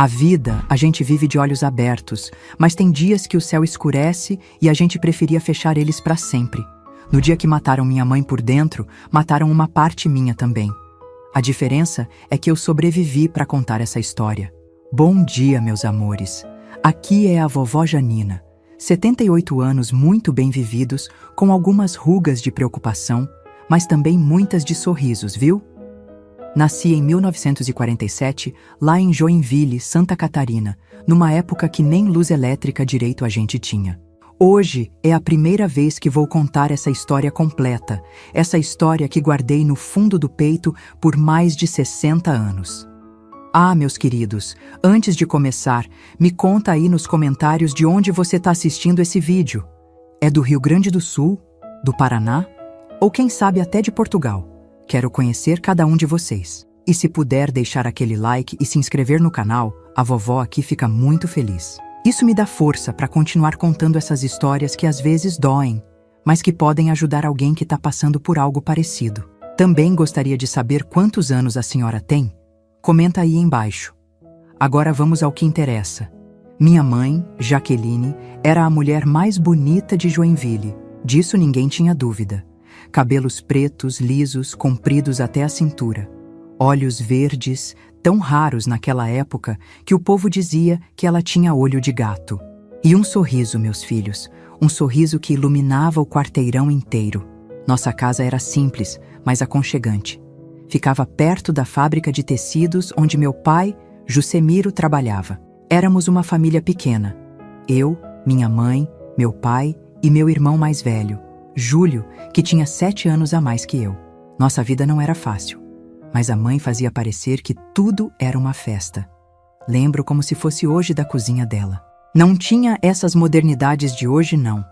A vida, a gente vive de olhos abertos, mas tem dias que o céu escurece e a gente preferia fechar eles para sempre. No dia que mataram minha mãe por dentro, mataram uma parte minha também. A diferença é que eu sobrevivi para contar essa história. Bom dia, meus amores. Aqui é a vovó Janina. 78 anos muito bem vividos, com algumas rugas de preocupação, mas também muitas de sorrisos, viu? Nasci em 1947, lá em Joinville, Santa Catarina, numa época que nem luz elétrica direito a gente tinha. Hoje é a primeira vez que vou contar essa história completa, essa história que guardei no fundo do peito por mais de 60 anos. Ah, meus queridos, antes de começar, me conta aí nos comentários de onde você está assistindo esse vídeo. É do Rio Grande do Sul? Do Paraná? Ou quem sabe até de Portugal? Quero conhecer cada um de vocês. E se puder deixar aquele like e se inscrever no canal, a vovó aqui fica muito feliz. Isso me dá força para continuar contando essas histórias que às vezes doem, mas que podem ajudar alguém que está passando por algo parecido. Também gostaria de saber quantos anos a senhora tem? Comenta aí embaixo. Agora vamos ao que interessa. Minha mãe, Jaqueline, era a mulher mais bonita de Joinville. Disso ninguém tinha dúvida. Cabelos pretos, lisos, compridos até a cintura. Olhos verdes, tão raros naquela época que o povo dizia que ela tinha olho de gato. E um sorriso, meus filhos, um sorriso que iluminava o quarteirão inteiro. Nossa casa era simples, mas aconchegante. Ficava perto da fábrica de tecidos onde meu pai, Jusemiro, trabalhava. Éramos uma família pequena. Eu, minha mãe, meu pai e meu irmão mais velho, Júlio, que tinha 7 anos a mais que eu. Nossa vida não era fácil, mas a mãe fazia parecer que tudo era uma festa. Lembro como se fosse hoje da cozinha dela. Não tinha essas modernidades de hoje, não.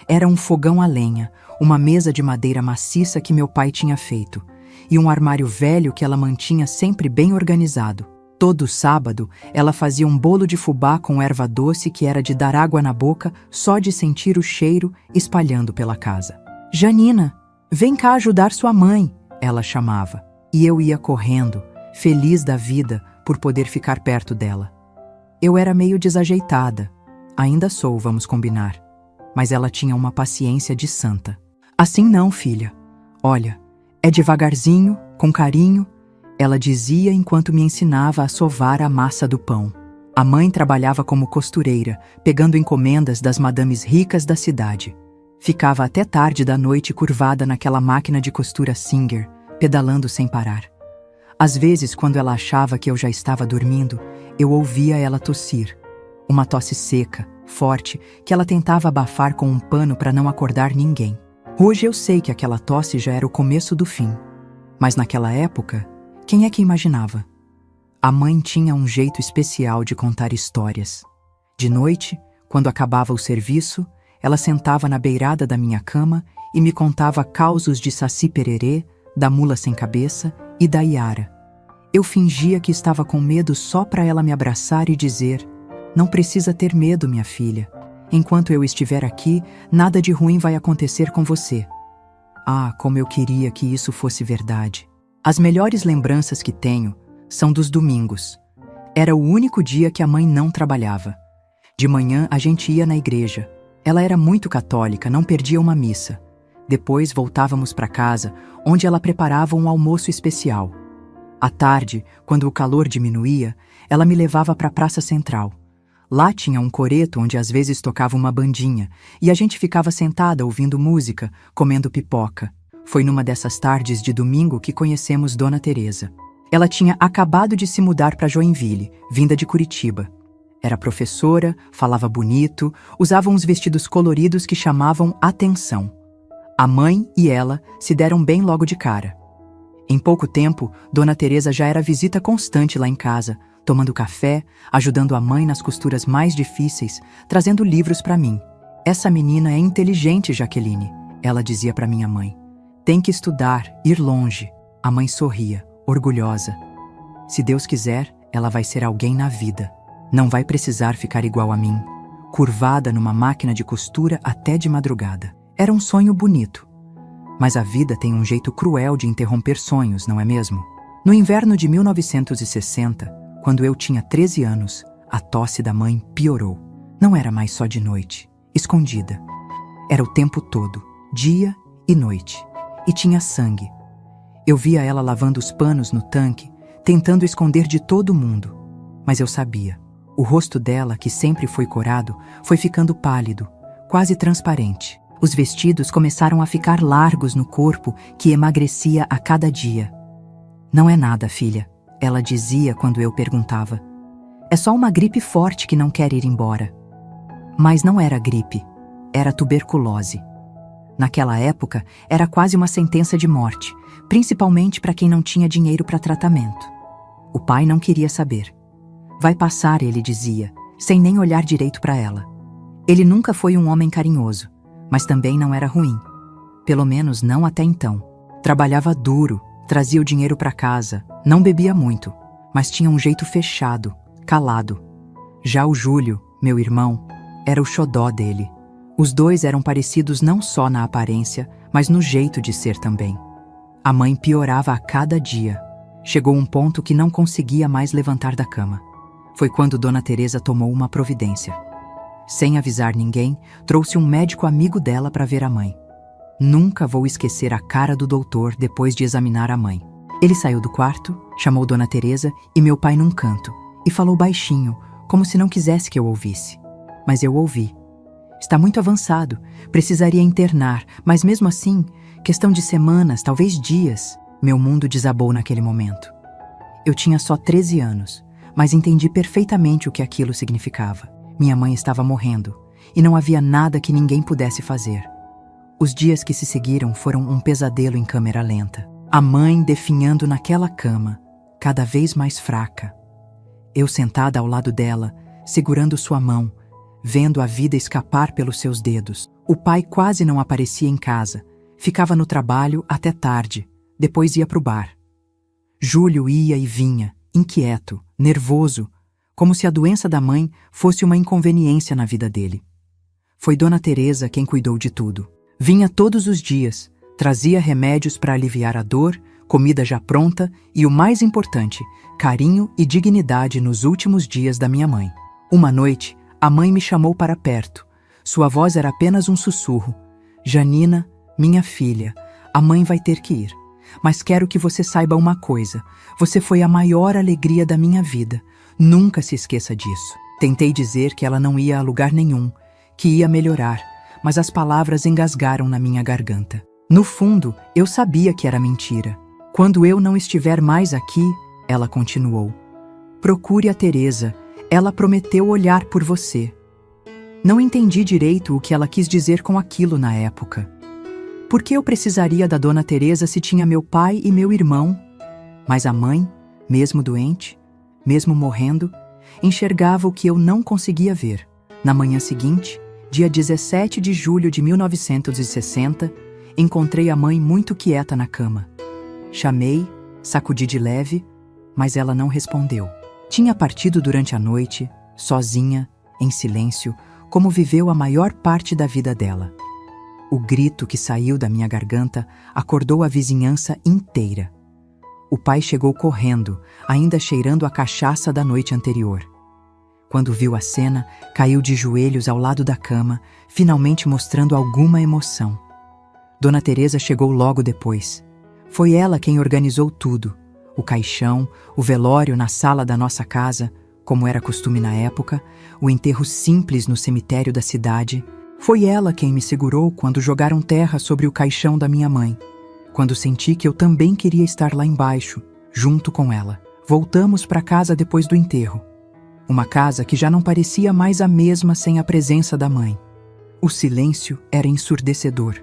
Era um fogão a lenha, uma mesa de madeira maciça que meu pai tinha feito, e um armário velho que ela mantinha sempre bem organizado. Todo sábado, ela fazia um bolo de fubá com erva doce que era de dar água na boca só de sentir o cheiro espalhando pela casa. Janina, vem cá ajudar sua mãe, ela chamava. E eu ia correndo, feliz da vida por poder ficar perto dela. Eu era meio desajeitada. Ainda sou, vamos combinar. Mas ela tinha uma paciência de santa. Assim não, filha. Olha, é devagarzinho, com carinho, ela dizia enquanto me ensinava a sovar a massa do pão. A mãe trabalhava como costureira, pegando encomendas das madames ricas da cidade. Ficava até tarde da noite curvada naquela máquina de costura Singer, pedalando sem parar. Às vezes, quando ela achava que eu já estava dormindo, eu ouvia ela tossir. Uma tosse seca, forte, que ela tentava abafar com um pano para não acordar ninguém. Hoje eu sei que aquela tosse já era o começo do fim. Mas naquela época, quem é que imaginava? A mãe tinha um jeito especial de contar histórias. De noite, quando acabava o serviço, ela sentava na beirada da minha cama e me contava causos de Saci Pererê, da Mula Sem Cabeça e da Iara. Eu fingia que estava com medo só para ela me abraçar e dizer: "Não precisa ter medo, minha filha. Enquanto eu estiver aqui, nada de ruim vai acontecer com você." Ah, como eu queria que isso fosse verdade. As melhores lembranças que tenho são dos domingos. Era o único dia que a mãe não trabalhava. De manhã a gente ia na igreja. Ela era muito católica, não perdia uma missa. Depois voltávamos para casa, onde ela preparava um almoço especial. À tarde, quando o calor diminuía, ela me levava para a Praça Central. Lá tinha um coreto onde às vezes tocava uma bandinha, e a gente ficava sentada ouvindo música, comendo pipoca. Foi numa dessas tardes de domingo que conhecemos Dona Teresa. Ela tinha acabado de se mudar para Joinville, vinda de Curitiba. Era professora, falava bonito, usava uns vestidos coloridos que chamavam atenção. A mãe e ela se deram bem logo de cara. Em pouco tempo, Dona Teresa já era visita constante lá em casa, tomando café, ajudando a mãe nas costuras mais difíceis, trazendo livros para mim. "Essa menina é inteligente, Jaqueline", ela dizia para minha mãe. "Tem que estudar, ir longe." A mãe sorria, orgulhosa. "Se Deus quiser, ela vai ser alguém na vida. Não vai precisar ficar igual a mim, curvada numa máquina de costura até de madrugada." Era um sonho bonito. Mas a vida tem um jeito cruel de interromper sonhos, não é mesmo? No inverno de 1960, Quando eu tinha 13 anos, a tosse da mãe piorou. Não era mais só de noite, escondida. Era o tempo todo, dia e noite. E tinha sangue. Eu via ela lavando os panos no tanque, tentando esconder de todo mundo. Mas eu sabia. O rosto dela, que sempre foi corado, foi ficando pálido, quase transparente. Os vestidos começaram a ficar largos no corpo, que emagrecia a cada dia. Não é nada, filha, ela dizia quando eu perguntava. É só uma gripe forte que não quer ir embora. Mas não era gripe, era tuberculose. Naquela época, era quase uma sentença de morte, principalmente para quem não tinha dinheiro para tratamento. O pai não queria saber. Vai passar, ele dizia, sem nem olhar direito para ela. Ele nunca foi um homem carinhoso, mas também não era ruim. Pelo menos não até então. Trabalhava duro, trazia o dinheiro para casa, não bebia muito, mas tinha um jeito fechado, calado. Já o Júlio, meu irmão, era o xodó dele. Os dois eram parecidos não só na aparência, mas no jeito de ser também. A mãe piorava a cada dia. Chegou um ponto que não conseguia mais levantar da cama. Foi quando Dona Teresa tomou uma providência. Sem avisar ninguém, trouxe um médico amigo dela para ver a mãe. Nunca vou esquecer a cara do doutor depois de examinar a mãe. Ele saiu do quarto, chamou Dona Teresa e meu pai num canto, e falou baixinho, como se não quisesse que eu ouvisse. Mas eu ouvi. Está muito avançado, precisaria internar, mas mesmo assim, questão de semanas, talvez dias, meu mundo desabou naquele momento. Eu tinha só 13 anos, mas entendi perfeitamente o que aquilo significava. Minha mãe estava morrendo, e não havia nada que ninguém pudesse fazer. Os dias que se seguiram foram um pesadelo em câmera lenta. A mãe definhando naquela cama, cada vez mais fraca. Eu sentada ao lado dela, segurando sua mão, vendo a vida escapar pelos seus dedos. O pai quase não aparecia em casa, ficava no trabalho até tarde, depois ia para o bar. Júlio ia e vinha, inquieto, nervoso, como se a doença da mãe fosse uma inconveniência na vida dele. Foi Dona Teresa quem cuidou de tudo. Vinha todos os dias, trazia remédios para aliviar a dor, comida já pronta e, o mais importante, carinho e dignidade nos últimos dias da minha mãe. Uma noite, a mãe me chamou para perto. Sua voz era apenas um sussurro. Janina, minha filha, a mãe vai ter que ir. Mas quero que você saiba uma coisa. Você foi a maior alegria da minha vida. Nunca se esqueça disso. Tentei dizer que ela não ia a lugar nenhum, que ia melhorar, mas as palavras engasgaram na minha garganta. No fundo, eu sabia que era mentira. Quando eu não estiver mais aqui, ela continuou. Procure a Teresa. Ela prometeu olhar por você. Não entendi direito o que ela quis dizer com aquilo na época. Por que eu precisaria da Dona Teresa se tinha meu pai e meu irmão? Mas a mãe, mesmo doente, mesmo morrendo, enxergava o que eu não conseguia ver. Na manhã seguinte, dia 17 de julho de 1960, encontrei a mãe muito quieta na cama. Chamei, sacudi de leve, mas ela não respondeu. Tinha partido durante a noite, sozinha, em silêncio, como viveu a maior parte da vida dela. O grito que saiu da minha garganta acordou a vizinhança inteira. O pai chegou correndo, ainda cheirando a cachaça da noite anterior. Quando viu a cena, caiu de joelhos ao lado da cama, finalmente mostrando alguma emoção. Dona Teresa chegou logo depois. Foi ela quem organizou tudo. O caixão, o velório na sala da nossa casa, como era costume na época, o enterro simples no cemitério da cidade. Foi ela quem me segurou quando jogaram terra sobre o caixão da minha mãe, quando senti que eu também queria estar lá embaixo, junto com ela. Voltamos para casa depois do enterro. Uma casa que já não parecia mais a mesma sem a presença da mãe. O silêncio era ensurdecedor.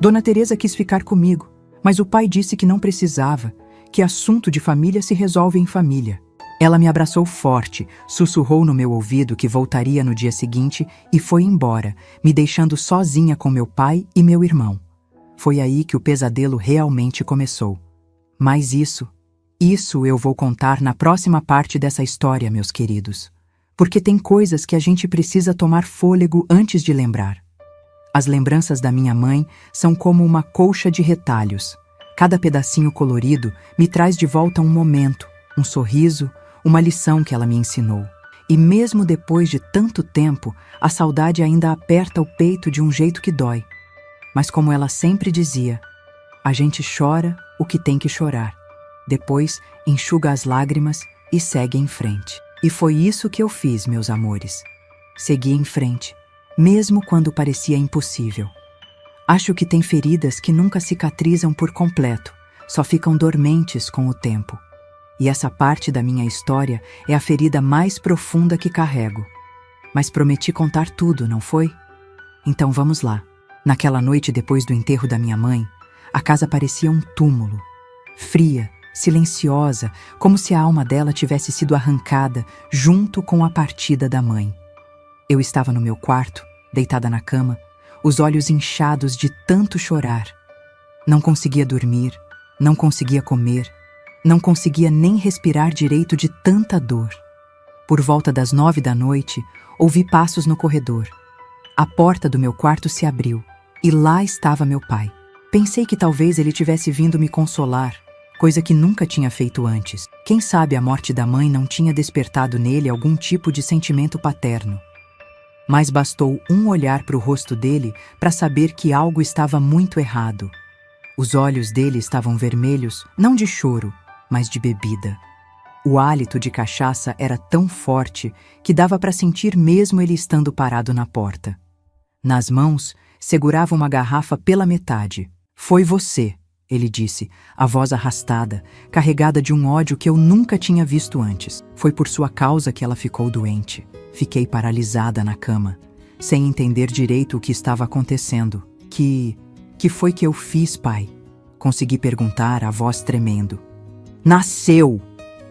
Dona Teresa quis ficar comigo, mas o pai disse que não precisava, que assunto de família se resolve em família. Ela me abraçou forte, sussurrou no meu ouvido que voltaria no dia seguinte e foi embora, me deixando sozinha com meu pai e meu irmão. Foi aí que o pesadelo realmente começou. Mas isso eu vou contar na próxima parte dessa história, meus queridos. Porque tem coisas que a gente precisa tomar fôlego antes de lembrar. As lembranças da minha mãe são como uma colcha de retalhos. Cada pedacinho colorido me traz de volta um momento, um sorriso, uma lição que ela me ensinou. E mesmo depois de tanto tempo, a saudade ainda aperta o peito de um jeito que dói. Mas como ela sempre dizia, a gente chora o que tem que chorar. Depois, enxuga as lágrimas e segue em frente. E foi isso que eu fiz, meus amores. Segui em frente, mesmo quando parecia impossível. Acho que tem feridas que nunca cicatrizam por completo, só ficam dormentes com o tempo. E essa parte da minha história é a ferida mais profunda que carrego. Mas prometi contar tudo, não foi? Então vamos lá. Naquela noite depois do enterro da minha mãe, a casa parecia um túmulo. Fria, silenciosa, como se a alma dela tivesse sido arrancada junto com a partida da mãe. Eu estava no meu quarto, deitada na cama, os olhos inchados de tanto chorar. Não conseguia dormir, não conseguia comer, não conseguia nem respirar direito de tanta dor. Por volta das 9 da noite, ouvi passos no corredor. A porta do meu quarto se abriu e lá estava meu pai. Pensei que talvez ele tivesse vindo me consolar, coisa que nunca tinha feito antes. Quem sabe a morte da mãe não tinha despertado nele algum tipo de sentimento paterno. Mas bastou um olhar para o rosto dele para saber que algo estava muito errado. Os olhos dele estavam vermelhos, não de choro, mas de bebida. O hálito de cachaça era tão forte que dava para sentir mesmo ele estando parado na porta. Nas mãos, segurava uma garrafa pela metade. "Foi você", ele disse, a voz arrastada, carregada de um ódio que eu nunca tinha visto antes. "Foi por sua causa que ela ficou doente." Fiquei paralisada na cama, sem entender direito o que estava acontecendo. Que foi que eu fiz, pai?" Consegui perguntar, a voz tremendo. "Nasceu!"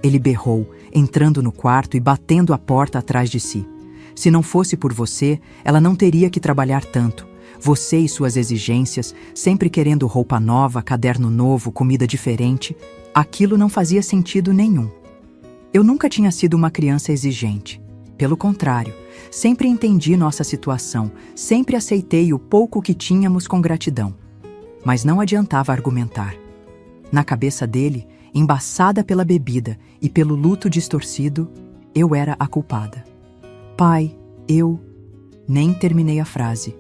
Ele berrou, entrando no quarto e batendo a porta atrás de si. "Se não fosse por você, ela não teria que trabalhar tanto. Você e suas exigências, sempre querendo roupa nova, caderno novo, comida diferente, aquilo não fazia sentido nenhum. Eu nunca tinha sido uma criança exigente. Pelo contrário, sempre entendi nossa situação, sempre aceitei o pouco que tínhamos com gratidão. Mas não adiantava argumentar. Na cabeça dele, embaçada pela bebida e pelo luto distorcido, eu era a culpada. "Pai, eu..." Nem terminei a frase.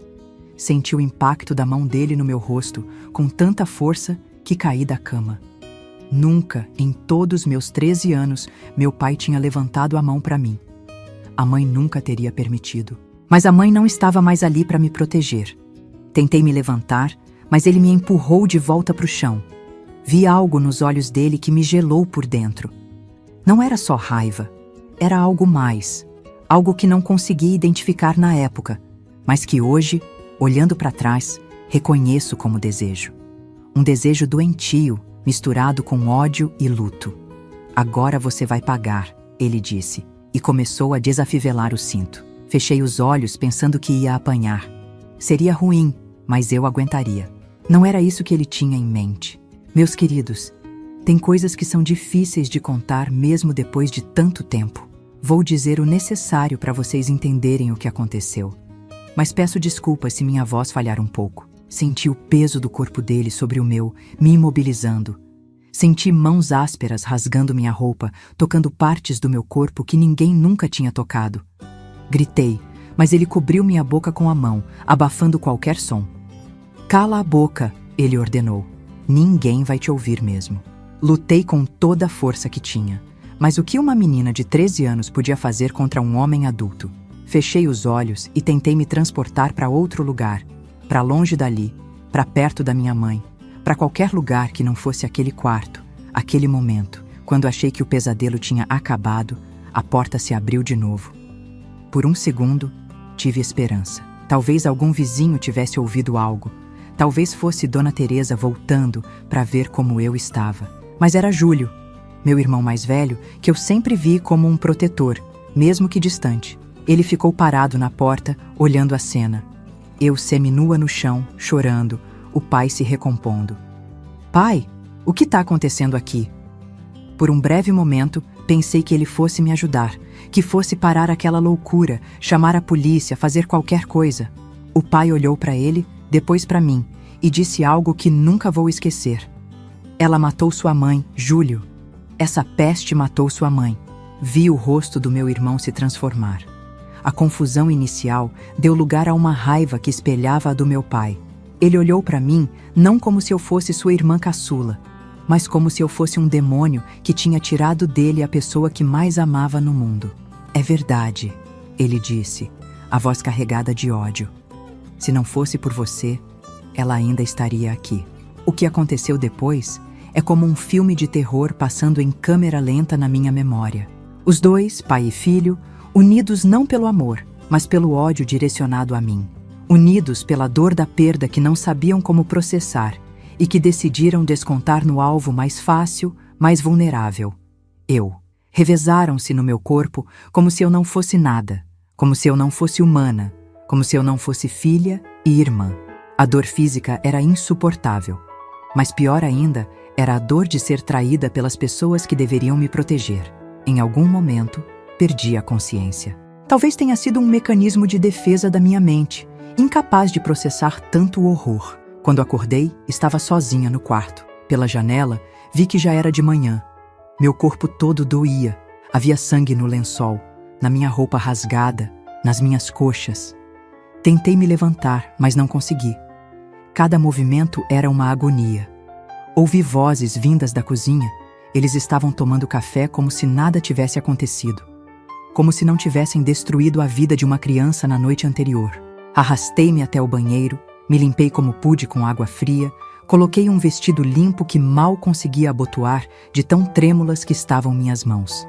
Senti o impacto da mão dele no meu rosto com tanta força que caí da cama. Nunca, em todos meus 13 anos, meu pai tinha levantado a mão para mim. A mãe nunca teria permitido. Mas a mãe não estava mais ali para me proteger. Tentei me levantar, mas ele me empurrou de volta para o chão. Vi algo nos olhos dele que me gelou por dentro. Não era só raiva, era algo mais. Algo que não conseguia identificar na época, mas que hoje, olhando para trás, reconheço como desejo. Um desejo doentio, misturado com ódio e luto. "Agora você vai pagar", ele disse, e começou a desafivelar o cinto. Fechei os olhos pensando que ia apanhar. Seria ruim, mas eu aguentaria. Não era isso que ele tinha em mente. Meus queridos, tem coisas que são difíceis de contar mesmo depois de tanto tempo. Vou dizer o necessário para vocês entenderem o que aconteceu. Mas peço desculpas se minha voz falhar um pouco. Senti o peso do corpo dele sobre o meu, me imobilizando. Senti mãos ásperas rasgando minha roupa, tocando partes do meu corpo que ninguém nunca tinha tocado. Gritei, mas ele cobriu minha boca com a mão, abafando qualquer som. "Cala a boca", ele ordenou. "Ninguém vai te ouvir mesmo." Lutei com toda a força que tinha. Mas o que uma menina de 13 anos podia fazer contra um homem adulto? Fechei os olhos e tentei me transportar para outro lugar, para longe dali, para perto da minha mãe, para qualquer lugar que não fosse aquele quarto, aquele momento. Quando achei que o pesadelo tinha acabado, a porta se abriu de novo. Por um segundo, tive esperança. Talvez algum vizinho tivesse ouvido algo. Talvez fosse Dona Teresa voltando para ver como eu estava. Mas era Júlio, meu irmão mais velho, que eu sempre vi como um protetor, mesmo que distante. Ele ficou parado na porta, olhando a cena. Eu seminua no chão, chorando, o pai se recompondo. "Pai, o que está acontecendo aqui?" Por um breve momento, pensei que ele fosse me ajudar, que fosse parar aquela loucura, chamar a polícia, fazer qualquer coisa. O pai olhou para ele, depois para mim, e disse algo que nunca vou esquecer. "Ela matou sua mãe, Júlio. Essa peste matou sua mãe. Vi o rosto do meu irmão se transformar. A confusão inicial deu lugar a uma raiva que espelhava a do meu pai. Ele olhou para mim não como se eu fosse sua irmã caçula, mas como se eu fosse um demônio que tinha tirado dele a pessoa que mais amava no mundo. É verdade, ele disse, a voz carregada de ódio. Se não fosse por você, ela ainda estaria aqui. O que aconteceu depois é como um filme de terror passando em câmera lenta na minha memória. Os dois, pai e filho, unidos não pelo amor, mas pelo ódio direcionado a mim. Unidos pela dor da perda que não sabiam como processar e que decidiram descontar no alvo mais fácil, mais vulnerável. Eu. Revezaram-se no meu corpo como se eu não fosse nada, como se eu não fosse humana, como se eu não fosse filha e irmã. A dor física era insuportável, mas pior ainda era a dor de ser traída pelas pessoas que deveriam me proteger. Em algum momento, perdi a consciência. Talvez tenha sido um mecanismo de defesa da minha mente, incapaz de processar tanto horror. Quando acordei, estava sozinha no quarto. Pela janela, vi que já era de manhã. Meu corpo todo doía. Havia sangue no lençol, na minha roupa rasgada, nas minhas coxas. Tentei me levantar, mas não consegui. Cada movimento era uma agonia. Ouvi vozes vindas da cozinha. Eles estavam tomando café como se nada tivesse acontecido. Como se não tivessem destruído a vida de uma criança na noite anterior. Arrastei-me até o banheiro, me limpei como pude com água fria, coloquei um vestido limpo que mal conseguia abotoar de tão trêmulas que estavam minhas mãos.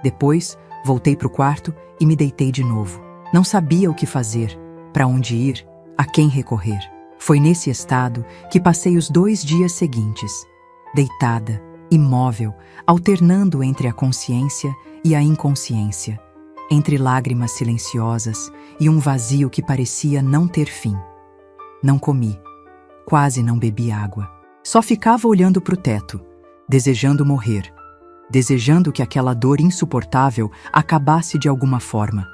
Depois, voltei para o quarto e me deitei de novo. Não sabia o que fazer, para onde ir, a quem recorrer. Foi nesse estado que passei os 2 dias seguintes, deitada, imóvel, alternando entre a consciência e a inconsciência, entre lágrimas silenciosas e um vazio que parecia não ter fim. Não comi, quase não bebi água. Só ficava olhando para o teto, desejando morrer, desejando que aquela dor insuportável acabasse de alguma forma.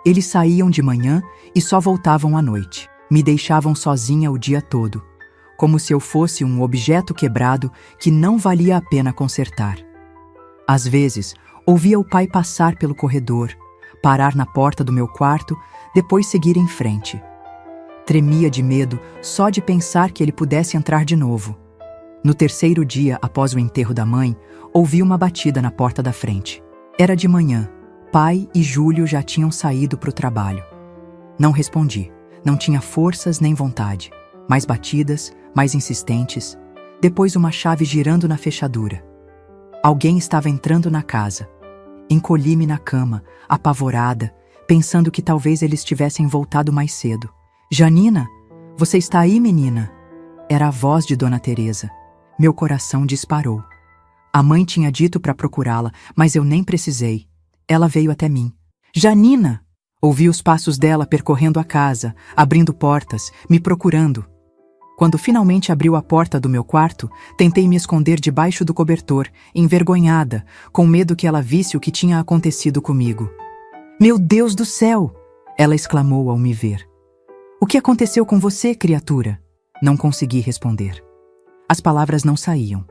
Eles saíam de manhã e só voltavam à noite. Me deixavam sozinha o dia todo, como se eu fosse um objeto quebrado que não valia a pena consertar. Às vezes, ouvia o pai passar pelo corredor, parar na porta do meu quarto, depois seguir em frente. Tremia de medo só de pensar que ele pudesse entrar de novo. No 3º dia após o enterro da mãe, ouvi uma batida na porta da frente. Era de manhã. Pai e Júlio já tinham saído para o trabalho. Não respondi. Não tinha forças nem vontade. Mais batidas, mais insistentes. Depois uma chave girando na fechadura. Alguém estava entrando na casa. Encolhi-me na cama, apavorada, pensando que talvez eles tivessem voltado mais cedo. Janina, você está aí, menina? Era a voz de Dona Teresa. Meu coração disparou. A mãe tinha dito para procurá-la, mas eu nem precisei. Ela veio até mim. Janina! Ouvi os passos dela percorrendo a casa, abrindo portas, me procurando. Quando finalmente abriu a porta do meu quarto, tentei me esconder debaixo do cobertor, envergonhada, com medo que ela visse o que tinha acontecido comigo. Meu Deus do céu! Ela exclamou ao me ver. O que aconteceu com você, criatura? Não consegui responder. As palavras não saíam.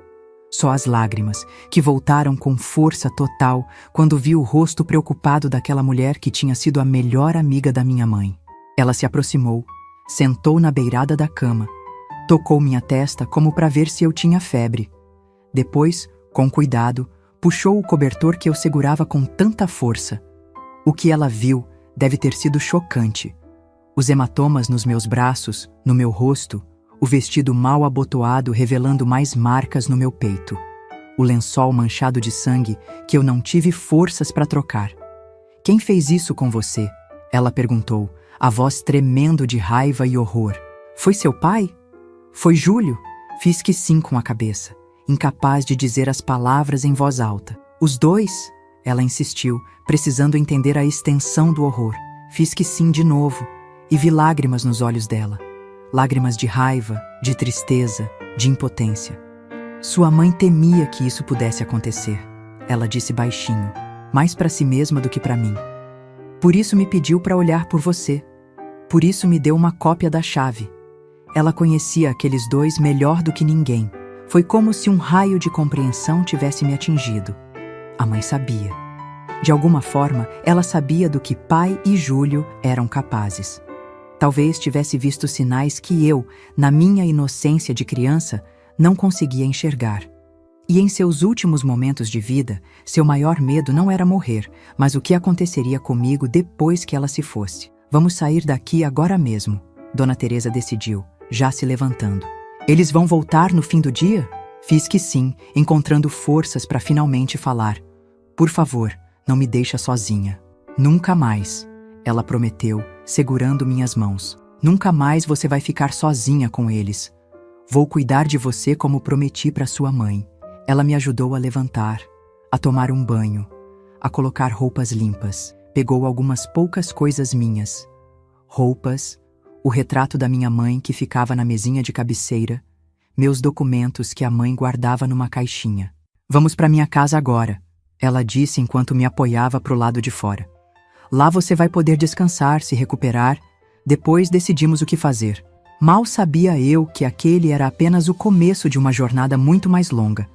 Só as lágrimas, que voltaram com força total quando vi o rosto preocupado daquela mulher que tinha sido a melhor amiga da minha mãe. Ela se aproximou, sentou na beirada da cama, tocou minha testa como para ver se eu tinha febre. Depois, com cuidado, puxou o cobertor que eu segurava com tanta força. O que ela viu deve ter sido chocante. Os hematomas nos meus braços, no meu rosto, o vestido mal abotoado revelando mais marcas no meu peito. O lençol manchado de sangue que eu não tive forças para trocar. Quem fez isso com você? Ela perguntou, a voz tremendo de raiva e horror. Foi seu pai? Foi Júlio? Fiz que sim com a cabeça, incapaz de dizer as palavras em voz alta. Os dois? Ela insistiu, precisando entender a extensão do horror. Fiz que sim de novo, e vi lágrimas nos olhos dela. Lágrimas de raiva, de tristeza, de impotência. Sua mãe temia que isso pudesse acontecer. Ela disse baixinho, mais para si mesma do que para mim. Por isso me pediu para olhar por você. Por isso me deu uma cópia da chave. Ela conhecia aqueles dois melhor do que ninguém. Foi como se um raio de compreensão tivesse me atingido. A mãe sabia. De alguma forma, ela sabia do que pai e Júlio eram capazes. Talvez tivesse visto sinais que eu, na minha inocência de criança, não conseguia enxergar. E em seus últimos momentos de vida, seu maior medo não era morrer, mas o que aconteceria comigo depois que ela se fosse. Vamos sair daqui agora mesmo, Dona Teresa decidiu, já se levantando. Eles vão voltar no fim do dia? Fiz que sim, encontrando forças para finalmente falar. Por favor, não me deixa sozinha. Nunca mais, ela prometeu, segurando minhas mãos. Nunca mais você vai ficar sozinha com eles. Vou cuidar de você como prometi para sua mãe. Ela me ajudou a levantar, a tomar um banho, a colocar roupas limpas. Pegou algumas poucas coisas minhas. Roupas, o retrato da minha mãe que ficava na mesinha de cabeceira, meus documentos que a mãe guardava numa caixinha. Vamos para minha casa agora, ela disse enquanto me apoiava pro lado de fora. Lá você vai poder descansar, se recuperar. Depois decidimos o que fazer. Mal sabia eu que aquele era apenas o começo de uma jornada muito mais longa.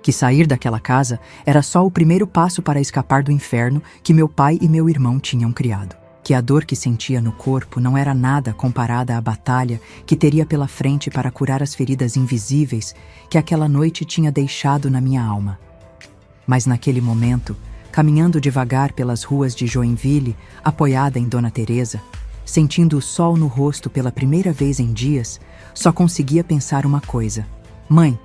Que sair daquela casa era só o primeiro passo para escapar do inferno que meu pai e meu irmão tinham criado. Que a dor que sentia no corpo não era nada comparada à batalha que teria pela frente para curar as feridas invisíveis que aquela noite tinha deixado na minha alma. Mas naquele momento, caminhando devagar pelas ruas de Joinville, apoiada em Dona Teresa, sentindo o sol no rosto pela primeira vez em dias, só conseguia pensar uma coisa. Mãe,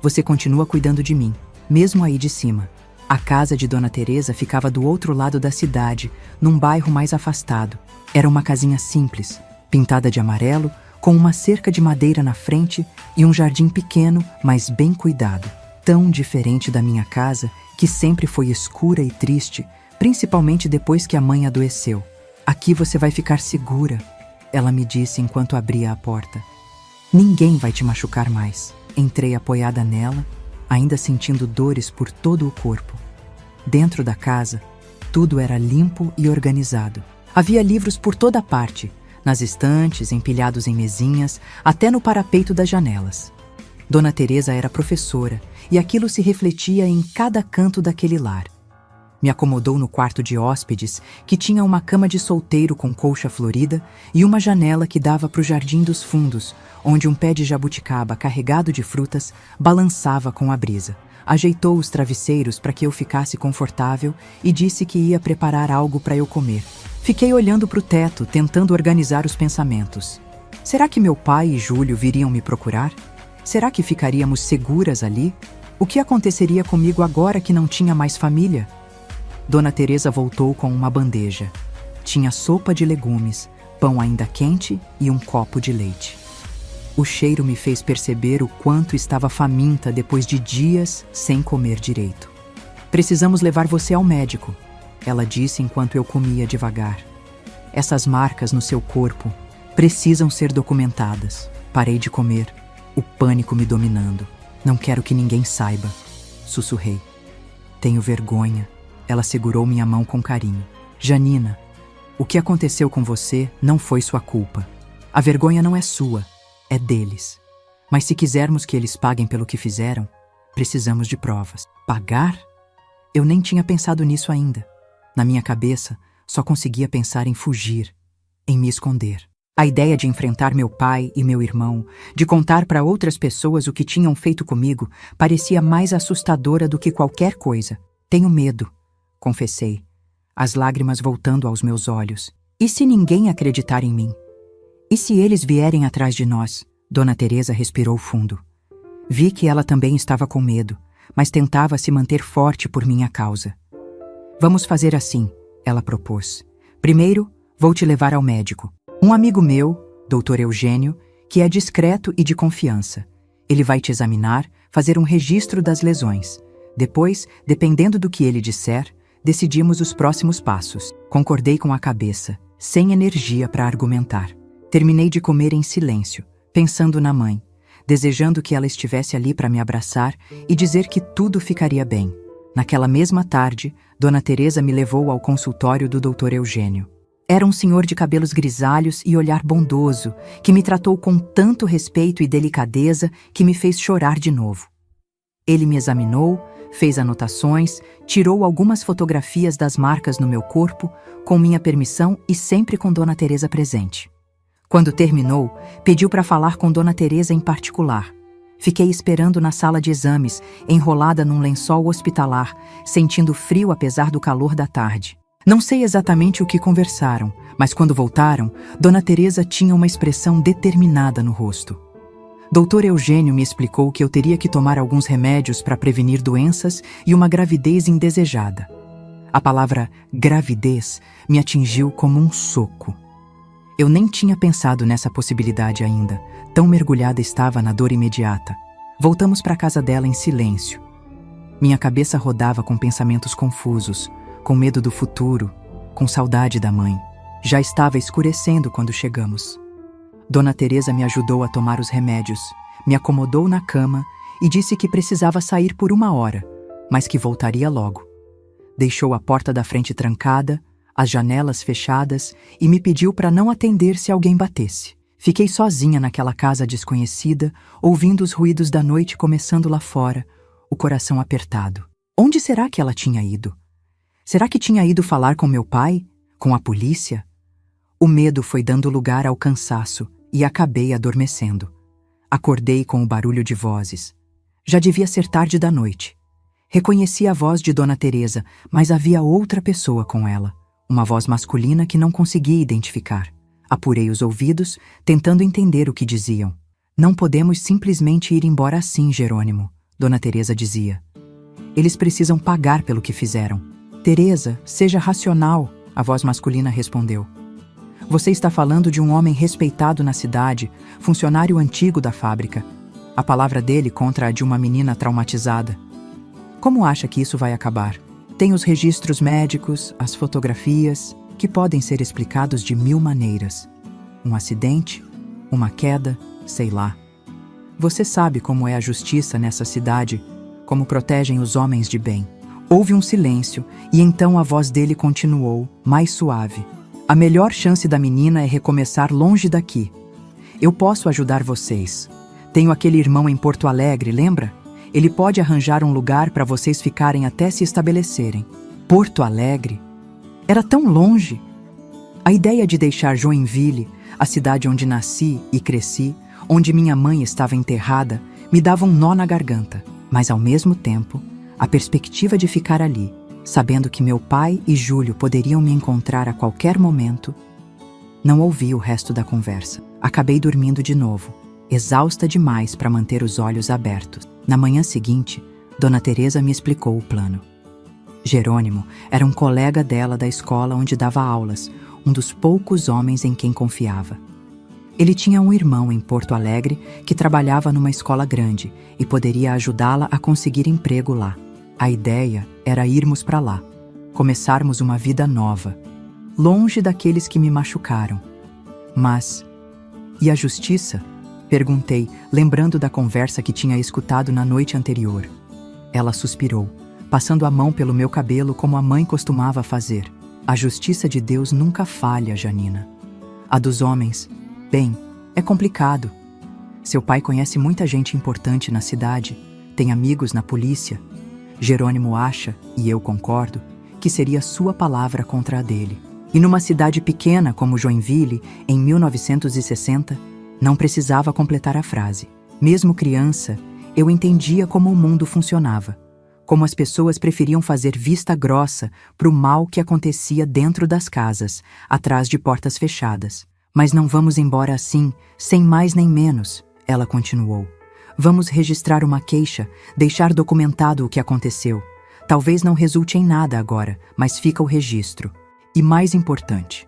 você continua cuidando de mim, mesmo aí de cima. A casa de Dona Teresa ficava do outro lado da cidade, num bairro mais afastado. Era uma casinha simples, pintada de amarelo, com uma cerca de madeira na frente e um jardim pequeno, mas bem cuidado. Tão diferente da minha casa, que sempre foi escura e triste, principalmente depois que a mãe adoeceu. Aqui você vai ficar segura, ela me disse enquanto abria a porta. Ninguém vai te machucar mais. Entrei apoiada nela, ainda sentindo dores por todo o corpo. Dentro da casa, tudo era limpo e organizado. Havia livros por toda parte, nas estantes, empilhados em mesinhas, até no parapeito das janelas. Dona Teresa era professora, e aquilo se refletia em cada canto daquele lar. Me acomodou no quarto de hóspedes, que tinha uma cama de solteiro com colcha florida e uma janela que dava para o jardim dos fundos, onde um pé de jabuticaba carregado de frutas balançava com a brisa. Ajeitou os travesseiros para que eu ficasse confortável e disse que ia preparar algo para eu comer. Fiquei olhando para o teto, tentando organizar os pensamentos. Será que meu pai e Júlio viriam me procurar? Será que ficaríamos seguras ali? O que aconteceria comigo agora que não tinha mais família? Dona Teresa voltou com uma bandeja. Tinha sopa de legumes, pão ainda quente e um copo de leite. O cheiro me fez perceber o quanto estava faminta depois de dias sem comer direito. Precisamos levar você ao médico, ela disse enquanto eu comia devagar. Essas marcas no seu corpo precisam ser documentadas. Parei de comer, o pânico me dominando. Não quero que ninguém saiba, sussurrei. Tenho vergonha. Ela segurou minha mão com carinho. Janina, o que aconteceu com você não foi sua culpa. A vergonha não é sua, é deles. Mas se quisermos que eles paguem pelo que fizeram, precisamos de provas. Pagar? Eu nem tinha pensado nisso ainda. Na minha cabeça, só conseguia pensar em fugir, em me esconder. A ideia de enfrentar meu pai e meu irmão, de contar para outras pessoas o que tinham feito comigo, parecia mais assustadora do que qualquer coisa. Tenho medo, confessei, as lágrimas voltando aos meus olhos. E se ninguém acreditar em mim? E se eles vierem atrás de nós? Dona Teresa respirou fundo. Vi que ela também estava com medo, mas tentava se manter forte por minha causa. Vamos fazer assim, ela propôs. Primeiro, vou te levar ao médico. Um amigo meu, Dr. Eugênio, que é discreto e de confiança. Ele vai te examinar, fazer um registro das lesões. Depois, dependendo do que ele disser, decidimos os próximos passos. Concordei com a cabeça, sem energia para argumentar. Terminei de comer em silêncio, pensando na mãe, desejando que ela estivesse ali para me abraçar e dizer que tudo ficaria bem. Naquela mesma tarde, Dona Teresa me levou ao consultório do Dr. Eugênio. Era um senhor de cabelos grisalhos e olhar bondoso, que me tratou com tanto respeito e delicadeza que me fez chorar de novo. Ele me examinou, Fez anotações, tirou algumas fotografias das marcas no meu corpo, com minha permissão e sempre com Dona Teresa presente. Quando terminou, pediu para falar com Dona Teresa em particular. Fiquei esperando na sala de exames, enrolada num lençol hospitalar, sentindo frio apesar do calor da tarde. Não sei exatamente o que conversaram, mas quando voltaram, Dona Teresa tinha uma expressão determinada no rosto. Dr. Eugênio me explicou que eu teria que tomar alguns remédios para prevenir doenças e uma gravidez indesejada. A palavra gravidez me atingiu como um soco. Eu nem tinha pensado nessa possibilidade ainda, tão mergulhada estava na dor imediata. Voltamos para a casa dela em silêncio. Minha cabeça rodava com pensamentos confusos, com medo do futuro, com saudade da mãe. Já estava escurecendo quando chegamos. Dona Teresa me ajudou a tomar os remédios, me acomodou na cama e disse que precisava sair por 1 hora, mas que voltaria logo. Deixou a porta da frente trancada, as janelas fechadas e me pediu para não atender se alguém batesse. Fiquei sozinha naquela casa desconhecida, ouvindo os ruídos da noite começando lá fora, o coração apertado. Onde será que ela tinha ido? Será que tinha ido falar com meu pai? Com a polícia? O medo foi dando lugar ao cansaço e acabei adormecendo. Acordei com o barulho de vozes. Já devia ser tarde da noite. Reconheci a voz de Dona Teresa, mas havia outra pessoa com ela, uma voz masculina que não conseguia identificar. Apurei os ouvidos, tentando entender o que diziam. Não podemos simplesmente ir embora assim, Jerônimo, Dona Teresa dizia. Eles precisam pagar pelo que fizeram. Teresa, seja racional, a voz masculina respondeu. Você está falando de um homem respeitado na cidade, funcionário antigo da fábrica. A palavra dele contra a de uma menina traumatizada. Como acha que isso vai acabar? Tem os registros médicos, as fotografias, que podem ser explicados de 1000 maneiras. Um acidente, uma queda, sei lá. Você sabe como é a justiça nessa cidade, como protegem os homens de bem. Houve um silêncio e então a voz dele continuou, mais suave. A melhor chance da menina é recomeçar longe daqui. Eu posso ajudar vocês. Tenho aquele irmão em Porto Alegre, lembra? Ele pode arranjar um lugar para vocês ficarem até se estabelecerem. Porto Alegre? Era tão longe. A ideia de deixar Joinville, a cidade onde nasci e cresci, onde minha mãe estava enterrada, me dava um nó na garganta. Mas ao mesmo tempo, a perspectiva de ficar ali, sabendo que meu pai e Júlio poderiam me encontrar a qualquer momento. Não ouvi o resto da conversa. Acabei dormindo de novo, exausta demais para manter os olhos abertos. Na manhã seguinte, Dona Teresa me explicou o plano. Jerônimo era um colega dela da escola onde dava aulas, um dos poucos homens em quem confiava. Ele tinha um irmão em Porto Alegre que trabalhava numa escola grande e poderia ajudá-la a conseguir emprego lá. A ideia era irmos para lá, começarmos uma vida nova, longe daqueles que me machucaram. Mas, e a justiça? Perguntei, lembrando da conversa que tinha escutado na noite anterior. Ela suspirou, passando a mão pelo meu cabelo como a mãe costumava fazer. A justiça de Deus nunca falha, Janina. A dos homens, bem, é complicado. Seu pai conhece muita gente importante na cidade, tem amigos na polícia. Jerônimo acha, e eu concordo, que seria sua palavra contra a dele. E numa cidade pequena como Joinville, em 1960, não precisava completar a frase. Mesmo criança, eu entendia como o mundo funcionava, como as pessoas preferiam fazer vista grossa para o mal que acontecia dentro das casas, atrás de portas fechadas. Mas não vamos embora assim, sem mais nem menos, ela continuou. Vamos registrar uma queixa, deixar documentado o que aconteceu. Talvez não resulte em nada agora, mas fica o registro. E mais importante,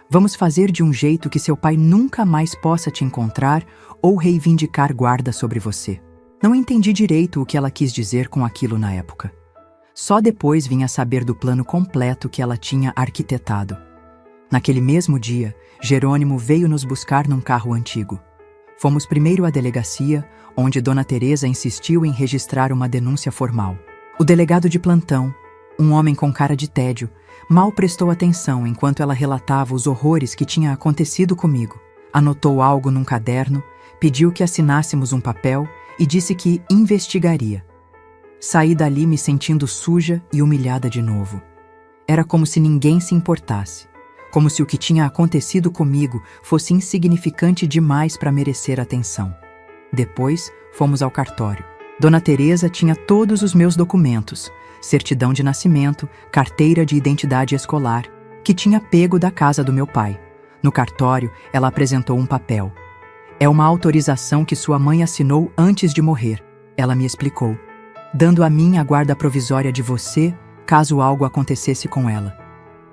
vamos fazer de um jeito que seu pai nunca mais possa te encontrar ou reivindicar guarda sobre você. Não entendi direito o que ela quis dizer com aquilo na época. Só depois vim a saber do plano completo que ela tinha arquitetado. Naquele mesmo dia, Jerônimo veio nos buscar num carro antigo. Fomos primeiro à delegacia, onde Dona Teresa insistiu em registrar uma denúncia formal. O delegado de plantão, um homem com cara de tédio, mal prestou atenção enquanto ela relatava os horrores que tinha acontecido comigo. Anotou algo num caderno, pediu que assinássemos um papel e disse que investigaria. Saí dali me sentindo suja e humilhada de novo. Era como se ninguém se importasse, como se o que tinha acontecido comigo fosse insignificante demais para merecer atenção. Depois, fomos ao cartório. Dona Teresa tinha todos os meus documentos, certidão de nascimento, carteira de identidade escolar, que tinha pego da casa do meu pai. No cartório, ela apresentou um papel. É uma autorização que sua mãe assinou antes de morrer, ela me explicou, dando a mim a guarda provisória de você, caso algo acontecesse com ela.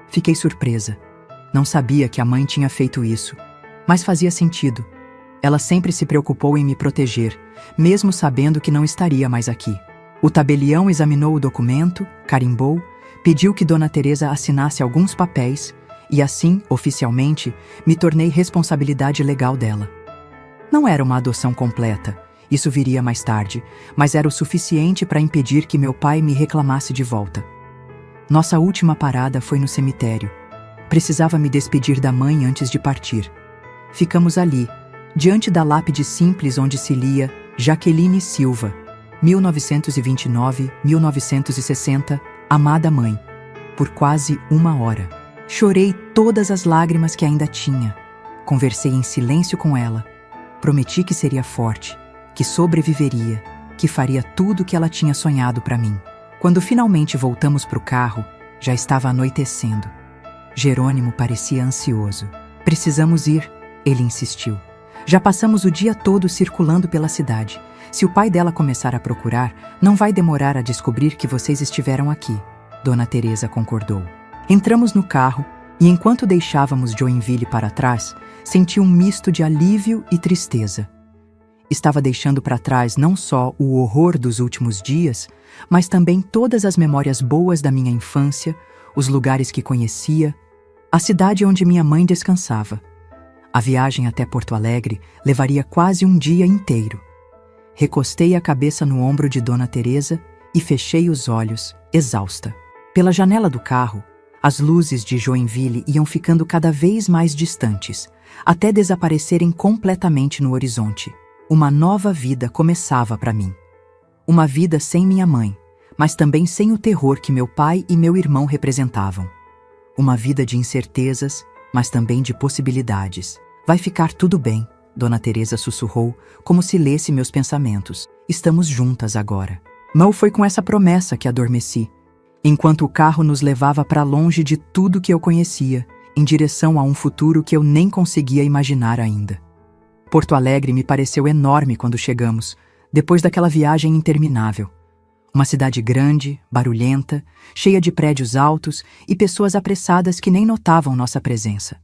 Fiquei surpresa. Não sabia que a mãe tinha feito isso, mas fazia sentido. Ela sempre se preocupou em me proteger, mesmo sabendo que não estaria mais aqui. O tabelião examinou o documento, carimbou, pediu que Dona Teresa assinasse alguns papéis e assim, oficialmente, me tornei responsabilidade legal dela. Não era uma adoção completa, isso viria mais tarde, mas era o suficiente para impedir que meu pai me reclamasse de volta. Nossa última parada foi no cemitério. Precisava me despedir da mãe antes de partir. Ficamos ali, diante da lápide simples onde se lia Jaqueline Silva, 1929-1960, amada mãe, por quase 1 hora. Chorei todas as lágrimas que ainda tinha. Conversei em silêncio com ela. Prometi que seria forte, que sobreviveria, que faria tudo o que ela tinha sonhado para mim. Quando finalmente voltamos para o carro, já estava anoitecendo. Jerônimo parecia ansioso. Precisamos ir, ele insistiu. Já passamos o dia todo circulando pela cidade. Se o pai dela começar a procurar, não vai demorar a descobrir que vocês estiveram aqui. Dona Teresa concordou. Entramos no carro e enquanto deixávamos Joinville para trás, senti um misto de alívio e tristeza. Estava deixando para trás não só o horror dos últimos dias, mas também todas as memórias boas da minha infância, os lugares que conhecia, a cidade onde minha mãe descansava. A viagem até Porto Alegre levaria quase um dia inteiro. Recostei a cabeça no ombro de Dona Teresa e fechei os olhos, exausta. Pela janela do carro, as luzes de Joinville iam ficando cada vez mais distantes, até desaparecerem completamente no horizonte. Uma nova vida começava para mim. Uma vida sem minha mãe, mas também sem o terror que meu pai e meu irmão representavam. Uma vida de incertezas, mas também de possibilidades. Vai ficar tudo bem, Dona Teresa sussurrou, como se lesse meus pensamentos. Estamos juntas agora. Mal foi com essa promessa que adormeci, enquanto o carro nos levava para longe de tudo que eu conhecia, em direção a um futuro que eu nem conseguia imaginar ainda. Porto Alegre me pareceu enorme quando chegamos, depois daquela viagem interminável. Uma cidade grande, barulhenta, cheia de prédios altos e pessoas apressadas que nem notavam nossa presença.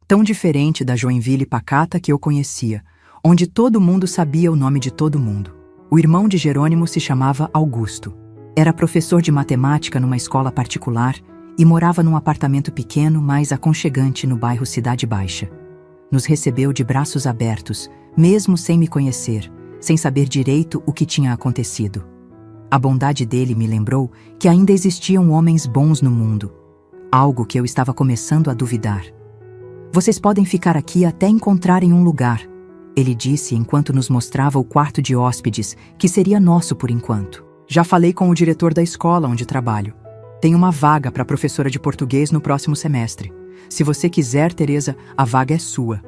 Tão diferente da Joinville pacata que eu conhecia, onde todo mundo sabia o nome de todo mundo. O irmão de Jerônimo se chamava Augusto. Era professor de matemática numa escola particular e morava num apartamento pequeno, mas aconchegante no bairro Cidade Baixa. Nos recebeu de braços abertos, mesmo sem me conhecer, sem saber direito o que tinha acontecido. A bondade dele me lembrou que ainda existiam homens bons no mundo, algo que eu estava começando a duvidar. Vocês podem ficar aqui até encontrarem um lugar, ele disse enquanto nos mostrava o quarto de hóspedes, que seria nosso por enquanto. Já falei com o diretor da escola onde trabalho. Tem uma vaga para professora de português no próximo semestre. Se você quiser, Teresa, a vaga é sua.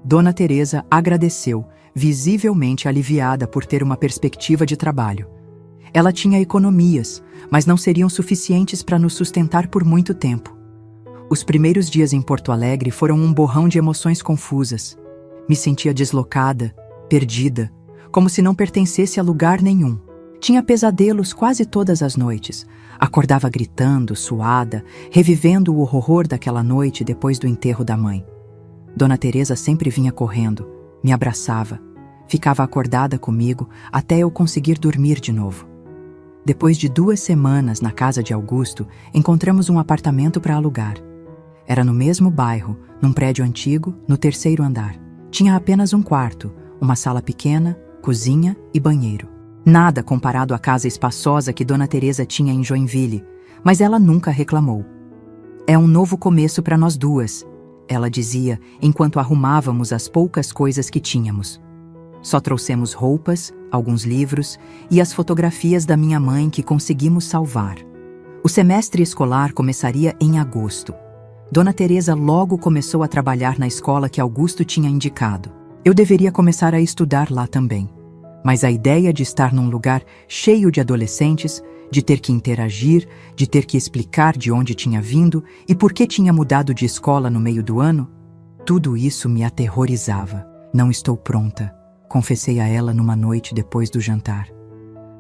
Dona Teresa agradeceu, visivelmente aliviada por ter uma perspectiva de trabalho. Ela tinha economias, mas não seriam suficientes para nos sustentar por muito tempo. Os primeiros dias em Porto Alegre foram um borrão de emoções confusas. Me sentia deslocada, perdida, como se não pertencesse a lugar nenhum. Tinha pesadelos quase todas as noites. Acordava gritando, suada, revivendo o horror daquela noite depois do enterro da mãe. Dona Teresa sempre vinha correndo, me abraçava, ficava acordada comigo até eu conseguir dormir de novo. Depois de 2 semanas na casa de Augusto, encontramos um apartamento para alugar. Era no mesmo bairro, num prédio antigo, no 3º andar. Tinha apenas um quarto, uma sala pequena, cozinha e banheiro. Nada comparado à casa espaçosa que Dona Teresa tinha em Joinville, mas ela nunca reclamou. É um novo começo para nós duas, ela dizia enquanto arrumávamos as poucas coisas que tínhamos. Só trouxemos roupas, alguns livros e as fotografias da minha mãe que conseguimos salvar. O semestre escolar começaria em agosto. Dona Teresa logo começou a trabalhar na escola que Augusto tinha indicado. Eu deveria começar a estudar lá também. Mas a ideia de estar num lugar cheio de adolescentes, de ter que interagir, de ter que explicar de onde tinha vindo e por que tinha mudado de escola no meio do ano, tudo isso me aterrorizava. Não estou pronta, confessei a ela numa noite depois do jantar.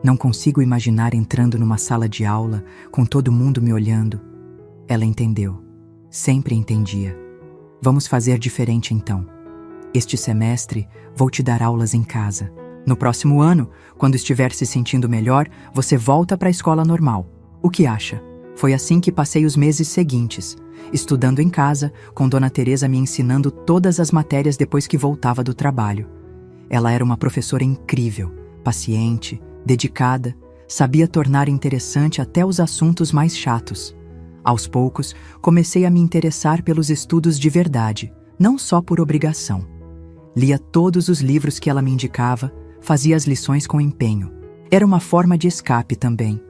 Não consigo imaginar entrando numa sala de aula, com todo mundo me olhando. Ela entendeu. Sempre entendia. Vamos fazer diferente então. Este semestre, vou te dar aulas em casa. No próximo ano, quando estiver se sentindo melhor, você volta para a escola normal. O que acha? Foi assim que passei os meses seguintes, estudando em casa, com Dona Teresa me ensinando todas as matérias depois que voltava do trabalho. Ela era uma professora incrível, paciente, dedicada, sabia tornar interessante até os assuntos mais chatos. Aos poucos, comecei a me interessar pelos estudos de verdade, não só por obrigação. Lia todos os livros que ela me indicava, fazia as lições com empenho. Era uma forma de escape também.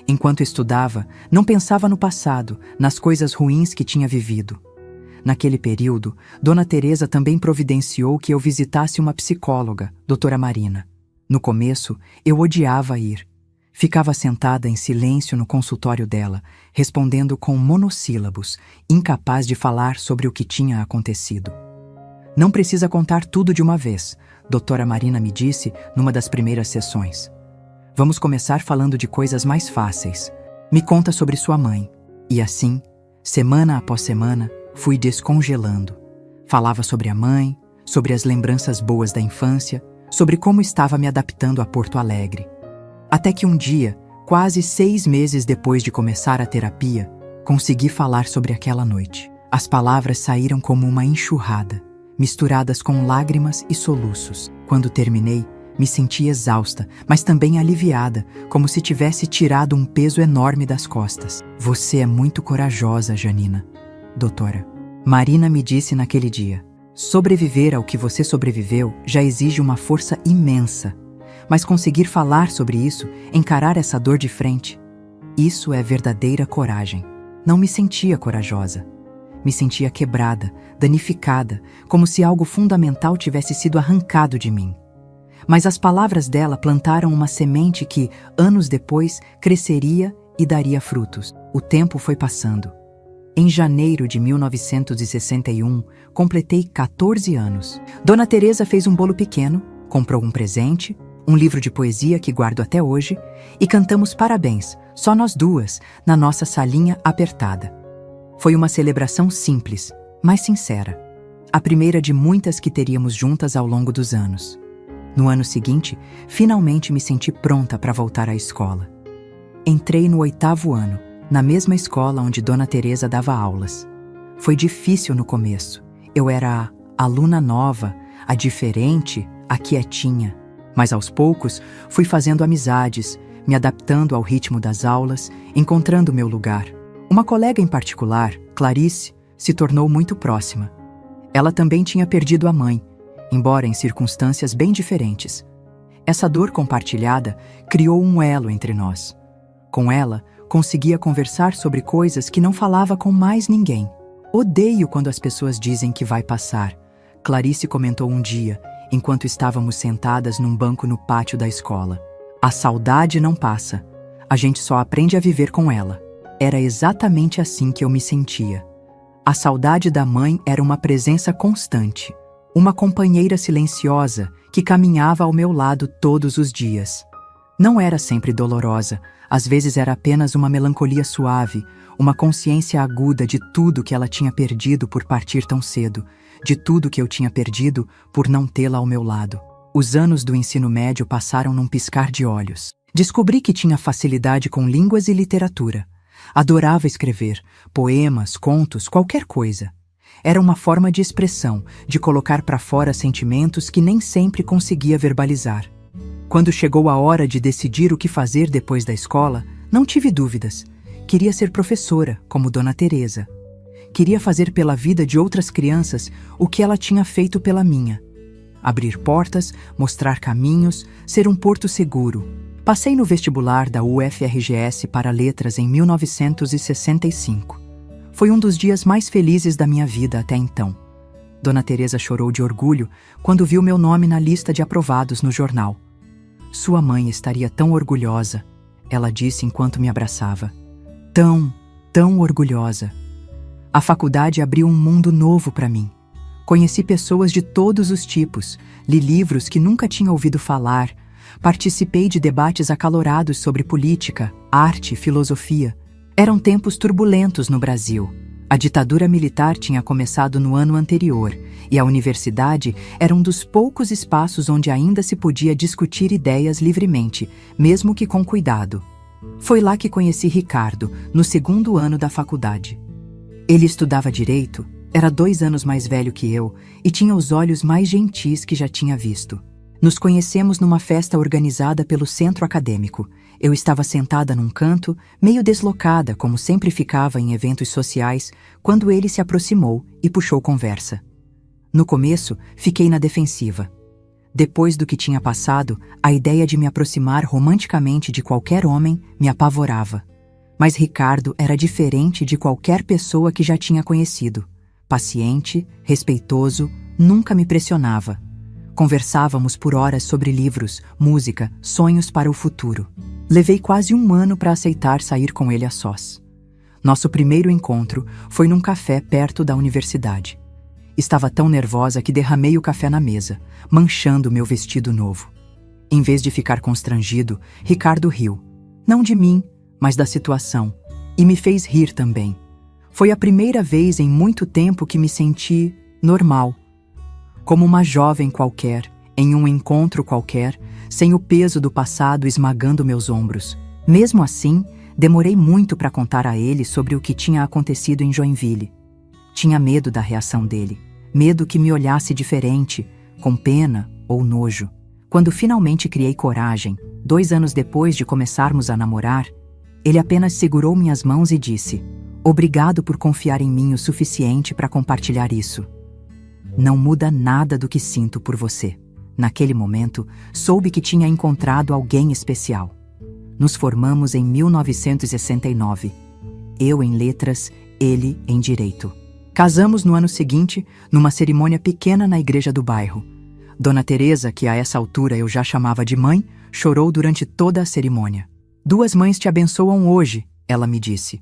Enquanto estudava, não pensava no passado, nas coisas ruins que tinha vivido. Naquele período, Dona Teresa também providenciou que eu visitasse uma psicóloga, Doutora Marina. No começo, eu odiava ir. Ficava sentada em silêncio no consultório dela, respondendo com monossílabos, incapaz de falar sobre o que tinha acontecido. Não precisa contar tudo de uma vez, Doutora Marina me disse numa das primeiras sessões. Vamos começar falando de coisas mais fáceis. Me conta sobre sua mãe. E assim, semana após semana, fui descongelando. Falava sobre a mãe, sobre as lembranças boas da infância, sobre como estava me adaptando a Porto Alegre. Até que um dia, quase 6 meses depois de começar a terapia, consegui falar sobre aquela noite. As palavras saíram como uma enxurrada, misturadas com lágrimas e soluços. Quando terminei, me senti exausta, mas também aliviada, como se tivesse tirado um peso enorme das costas. Você é muito corajosa, Janina, doutora. Marina me disse naquele dia. Sobreviver ao que você sobreviveu já exige uma força imensa. Mas conseguir falar sobre isso, encarar essa dor de frente, isso é verdadeira coragem. Não me sentia corajosa. Me sentia quebrada, danificada, como se algo fundamental tivesse sido arrancado de mim. Mas as palavras dela plantaram uma semente que, anos depois, cresceria e daria frutos. O tempo foi passando. Em janeiro de 1961, completei 14 anos. Dona Teresa fez um bolo pequeno, comprou um presente, um livro de poesia que guardo até hoje, e cantamos parabéns, só nós duas, na nossa salinha apertada. Foi uma celebração simples, mas sincera. A primeira de muitas que teríamos juntas ao longo dos anos. No ano seguinte, finalmente me senti pronta para voltar à escola. Entrei no 8º ano, na mesma escola onde Dona Teresa dava aulas. Foi difícil no começo. Eu era a aluna nova, a diferente, a quietinha. Mas aos poucos, fui fazendo amizades, me adaptando ao ritmo das aulas, encontrando meu lugar. Uma colega em particular, Clarice, se tornou muito próxima. Ela também tinha perdido a mãe, embora em circunstâncias bem diferentes. Essa dor compartilhada criou um elo entre nós. Com ela, conseguia conversar sobre coisas que não falava com mais ninguém. Odeio quando as pessoas dizem que vai passar. Clarice comentou um dia, enquanto estávamos sentadas num banco no pátio da escola. A saudade não passa. A gente só aprende a viver com ela. Era exatamente assim que eu me sentia. A saudade da mãe era uma presença constante. Uma companheira silenciosa que caminhava ao meu lado todos os dias. Não era sempre dolorosa, às vezes era apenas uma melancolia suave, uma consciência aguda de tudo que ela tinha perdido por partir tão cedo, de tudo que eu tinha perdido por não tê-la ao meu lado. Os anos do ensino médio passaram num piscar de olhos. Descobri que tinha facilidade com línguas e literatura. Adorava escrever, poemas, contos, qualquer coisa. Era uma forma de expressão, de colocar para fora sentimentos que nem sempre conseguia verbalizar. Quando chegou a hora de decidir o que fazer depois da escola, não tive dúvidas. Queria ser professora, como Dona Teresa. Queria fazer pela vida de outras crianças o que ela tinha feito pela minha. abrir portas, mostrar caminhos, ser um porto seguro. Passei no vestibular da UFRGS para Letras em 1965. Foi um dos dias mais felizes da minha vida até então. Dona Teresa chorou de orgulho quando viu meu nome na lista de aprovados no jornal. Sua mãe estaria tão orgulhosa, ela disse enquanto me abraçava. Tão orgulhosa. A faculdade abriu um mundo novo para mim. Conheci pessoas de todos os tipos, li livros que nunca tinha ouvido falar, participei de debates acalorados sobre política, arte, filosofia. Eram tempos turbulentos no Brasil. A ditadura militar tinha começado no ano anterior e a universidade era um dos poucos espaços onde ainda se podia discutir ideias livremente, mesmo que com cuidado. Foi lá que conheci Ricardo, no segundo ano da faculdade. Ele estudava direito, era 2 anos mais velho que eu e tinha os olhos mais gentis que já tinha visto. Nos conhecemos numa festa organizada pelo centro acadêmico. Eu estava sentada num canto, meio deslocada, como sempre ficava em eventos sociais, quando ele se aproximou e puxou conversa. No começo, fiquei na defensiva. Depois do que tinha passado, a ideia de me aproximar romanticamente de qualquer homem me apavorava. Mas Ricardo era diferente de qualquer pessoa que já tinha conhecido. Paciente, respeitoso, nunca me pressionava. Conversávamos por horas sobre livros, música, sonhos para o futuro. Levei quase 1 ano para aceitar sair com ele a sós. Nosso primeiro encontro foi num café perto da universidade. Estava tão nervosa que derramei o café na mesa, manchando meu vestido novo. Em vez de ficar constrangido, Ricardo riu. Não de mim, mas da situação. E me fez rir também. Foi a primeira vez em muito tempo que me senti normal. Como uma jovem qualquer, em um encontro qualquer, sem o peso do passado esmagando meus ombros. Mesmo assim, demorei muito para contar a ele sobre o que tinha acontecido em Joinville. Tinha medo da reação dele, medo que me olhasse diferente, com pena ou nojo. Quando finalmente criei coragem, 2 anos depois de começarmos a namorar, ele apenas segurou minhas mãos e disse: "Obrigado por confiar em mim o suficiente para compartilhar isso. Não muda nada do que sinto por você." Naquele momento, soube que tinha encontrado alguém especial. Nos formamos em 1969. Eu em letras, ele em direito. Casamos no ano seguinte, numa cerimônia pequena na igreja do bairro. Dona Teresa, que a essa altura eu já chamava de mãe, chorou durante toda a cerimônia. "2 mães te abençoam hoje", ela me disse.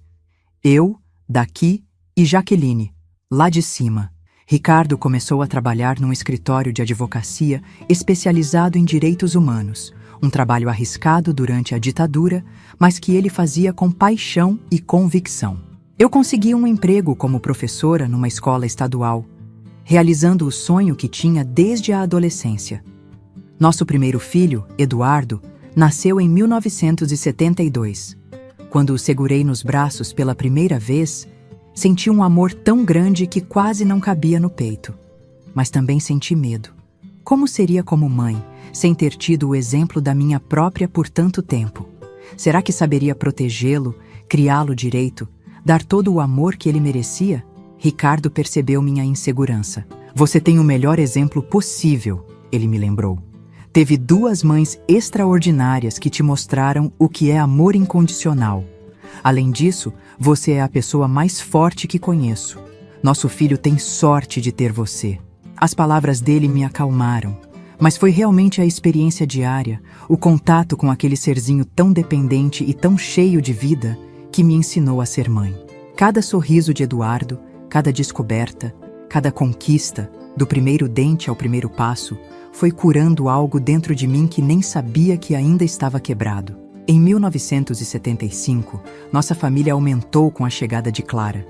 Eu, daqui, e Jaqueline, lá de cima. Ricardo começou a trabalhar num escritório de advocacia especializado em direitos humanos, um trabalho arriscado durante a ditadura, mas que ele fazia com paixão e convicção. Eu consegui um emprego como professora numa escola estadual, realizando o sonho que tinha desde a adolescência. Nosso primeiro filho, Eduardo, nasceu em 1972. Quando o segurei nos braços pela primeira vez, senti um amor tão grande que quase não cabia no peito. Mas também senti medo. Como seria como mãe, sem ter tido o exemplo da minha própria por tanto tempo? Será que saberia protegê-lo, criá-lo direito, dar todo o amor que ele merecia? Ricardo percebeu minha insegurança. "Você tem o melhor exemplo possível", ele me lembrou. "Teve 2 mães extraordinárias que te mostraram o que é amor incondicional. Além disso, você é a pessoa mais forte que conheço. Nosso filho tem sorte de ter você." As palavras dele me acalmaram, mas foi realmente a experiência diária, o contato com aquele serzinho tão dependente e tão cheio de vida, que me ensinou a ser mãe. Cada sorriso de Eduardo, cada descoberta, cada conquista, do primeiro dente ao primeiro passo, foi curando algo dentro de mim que nem sabia que ainda estava quebrado. Em 1975, nossa família aumentou com a chegada de Clara.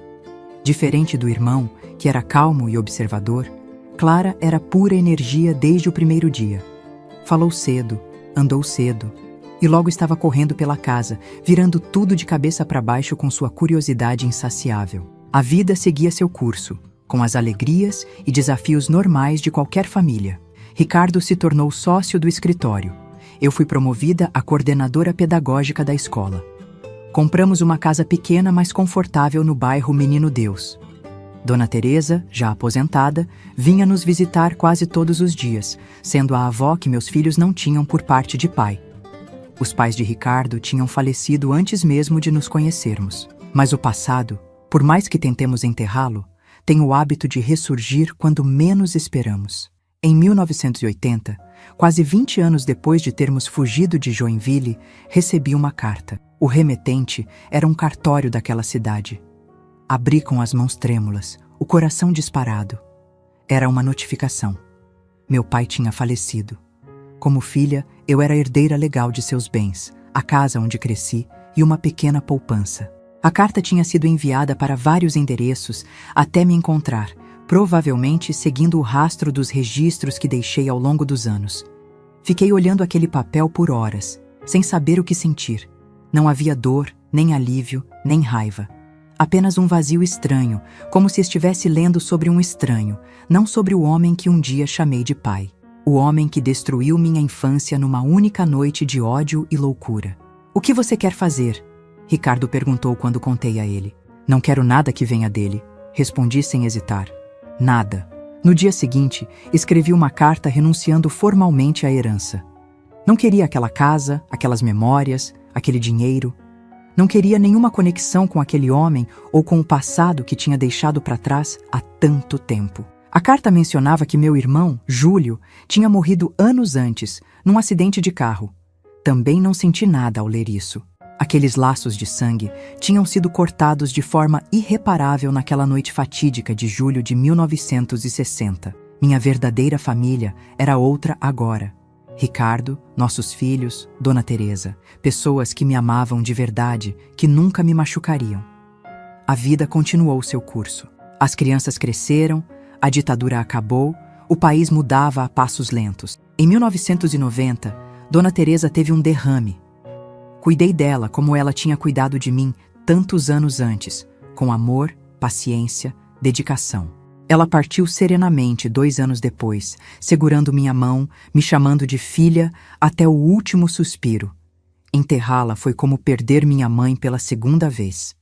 Diferente do irmão, que era calmo e observador, Clara era pura energia desde o primeiro dia. Falou cedo, andou cedo, e logo estava correndo pela casa, virando tudo de cabeça para baixo com sua curiosidade insaciável. A vida seguia seu curso, com as alegrias e desafios normais de qualquer família. Ricardo se tornou sócio do escritório. Eu fui promovida a coordenadora pedagógica da escola. Compramos uma casa pequena, mas confortável no bairro Menino Deus. Dona Teresa, já aposentada, vinha nos visitar quase todos os dias, sendo a avó que meus filhos não tinham por parte de pai. Os pais de Ricardo tinham falecido antes mesmo de nos conhecermos. Mas o passado, por mais que tentemos enterrá-lo, tem o hábito de ressurgir quando menos esperamos. Em 1980, quase 20 anos depois de termos fugido de Joinville, recebi uma carta. O remetente era um cartório daquela cidade. Abri com as mãos trêmulas, o coração disparado. Era uma notificação. Meu pai tinha falecido. Como filha, eu era herdeira legal de seus bens, a casa onde cresci e uma pequena poupança. A carta tinha sido enviada para vários endereços até me encontrar, provavelmente seguindo o rastro dos registros que deixei ao longo dos anos. Fiquei olhando aquele papel por horas, sem saber o que sentir. Não havia dor, nem alívio, nem raiva. Apenas um vazio estranho, como se estivesse lendo sobre um estranho, não sobre o homem que um dia chamei de pai. O homem que destruiu minha infância numa única noite de ódio e loucura. "O que você quer fazer?" Ricardo perguntou quando contei a ele. "Não quero nada que venha dele", respondi sem hesitar. Nada. No dia seguinte, escrevi uma carta renunciando formalmente à herança. Não queria aquela casa, aquelas memórias, aquele dinheiro. Não queria nenhuma conexão com aquele homem ou com o passado que tinha deixado para trás há tanto tempo. A carta mencionava que meu irmão, Júlio, tinha morrido anos antes, num acidente de carro. Também não senti nada ao ler isso. Aqueles laços de sangue tinham sido cortados de forma irreparável naquela noite fatídica de julho de 1960. Minha verdadeira família era outra agora. Ricardo, nossos filhos, Dona Teresa, pessoas que me amavam de verdade, que nunca me machucariam. A vida continuou seu curso. As crianças cresceram, a ditadura acabou, o país mudava a passos lentos. Em 1990, Dona Teresa teve um derrame. Cuidei dela como ela tinha cuidado de mim tantos anos antes, com amor, paciência, dedicação. Ela partiu serenamente 2 anos depois, segurando minha mão, me chamando de filha até o último suspiro. Enterrá-la foi como perder minha mãe pela segunda vez.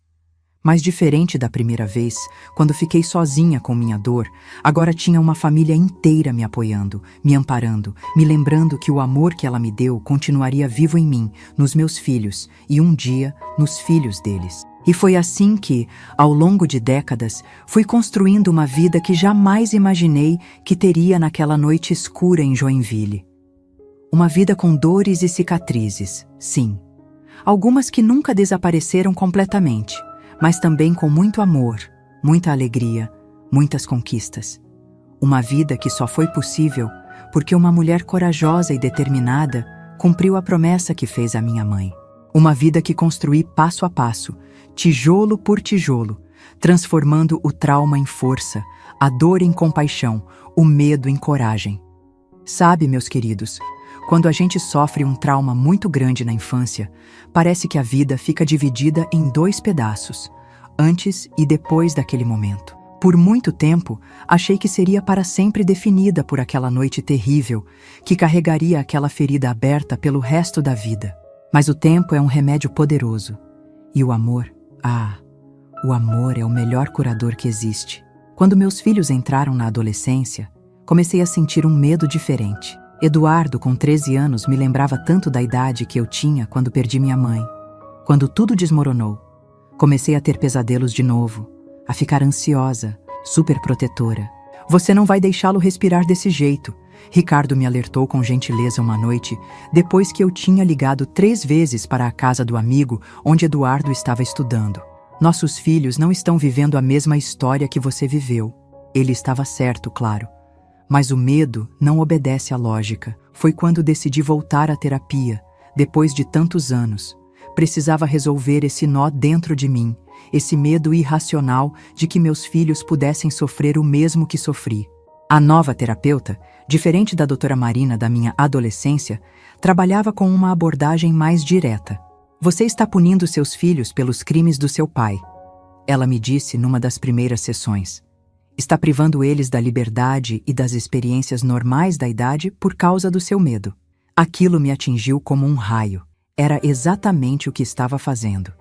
Mas diferente da primeira vez, quando fiquei sozinha com minha dor, agora tinha uma família inteira me apoiando, me amparando, me lembrando que o amor que ela me deu continuaria vivo em mim, nos meus filhos e um dia nos filhos deles. E foi assim que, ao longo de décadas, fui construindo uma vida que jamais imaginei que teria naquela noite escura em Joinville. Uma vida com dores e cicatrizes, sim. Algumas que nunca desapareceram completamente, mas também com muito amor, muita alegria, muitas conquistas. Uma vida que só foi possível porque uma mulher corajosa e determinada cumpriu a promessa que fez à minha mãe. Uma vida que construí passo a passo, tijolo por tijolo, transformando o trauma em força, a dor em compaixão, o medo em coragem. Sabe, meus queridos, quando a gente sofre um trauma muito grande na infância, parece que a vida fica dividida em 2 pedaços, antes e depois daquele momento. Por muito tempo, achei que seria para sempre definida por aquela noite terrível, que carregaria aquela ferida aberta pelo resto da vida. Mas o tempo é um remédio poderoso. E o amor, o amor é o melhor curador que existe. Quando meus filhos entraram na adolescência, comecei a sentir um medo diferente. Eduardo, com 13 anos, me lembrava tanto da idade que eu tinha quando perdi minha mãe. Quando tudo desmoronou, comecei a ter pesadelos de novo, a ficar ansiosa, super protetora. "Você não vai deixá-lo respirar desse jeito", Ricardo me alertou com gentileza uma noite, depois que eu tinha ligado 3 vezes para a casa do amigo onde Eduardo estava estudando. "Nossos filhos não estão vivendo a mesma história que você viveu." Ele estava certo, claro. Mas o medo não obedece à lógica. Foi quando decidi voltar à terapia, depois de tantos anos. Precisava resolver esse nó dentro de mim, esse medo irracional de que meus filhos pudessem sofrer o mesmo que sofri. A nova terapeuta, diferente da doutora Marina da minha adolescência, trabalhava com uma abordagem mais direta. "Você está punindo seus filhos pelos crimes do seu pai", ela me disse numa das primeiras sessões. "Está privando eles da liberdade e das experiências normais da idade por causa do seu medo." Aquilo me atingiu como um raio. Era exatamente o que estava fazendo.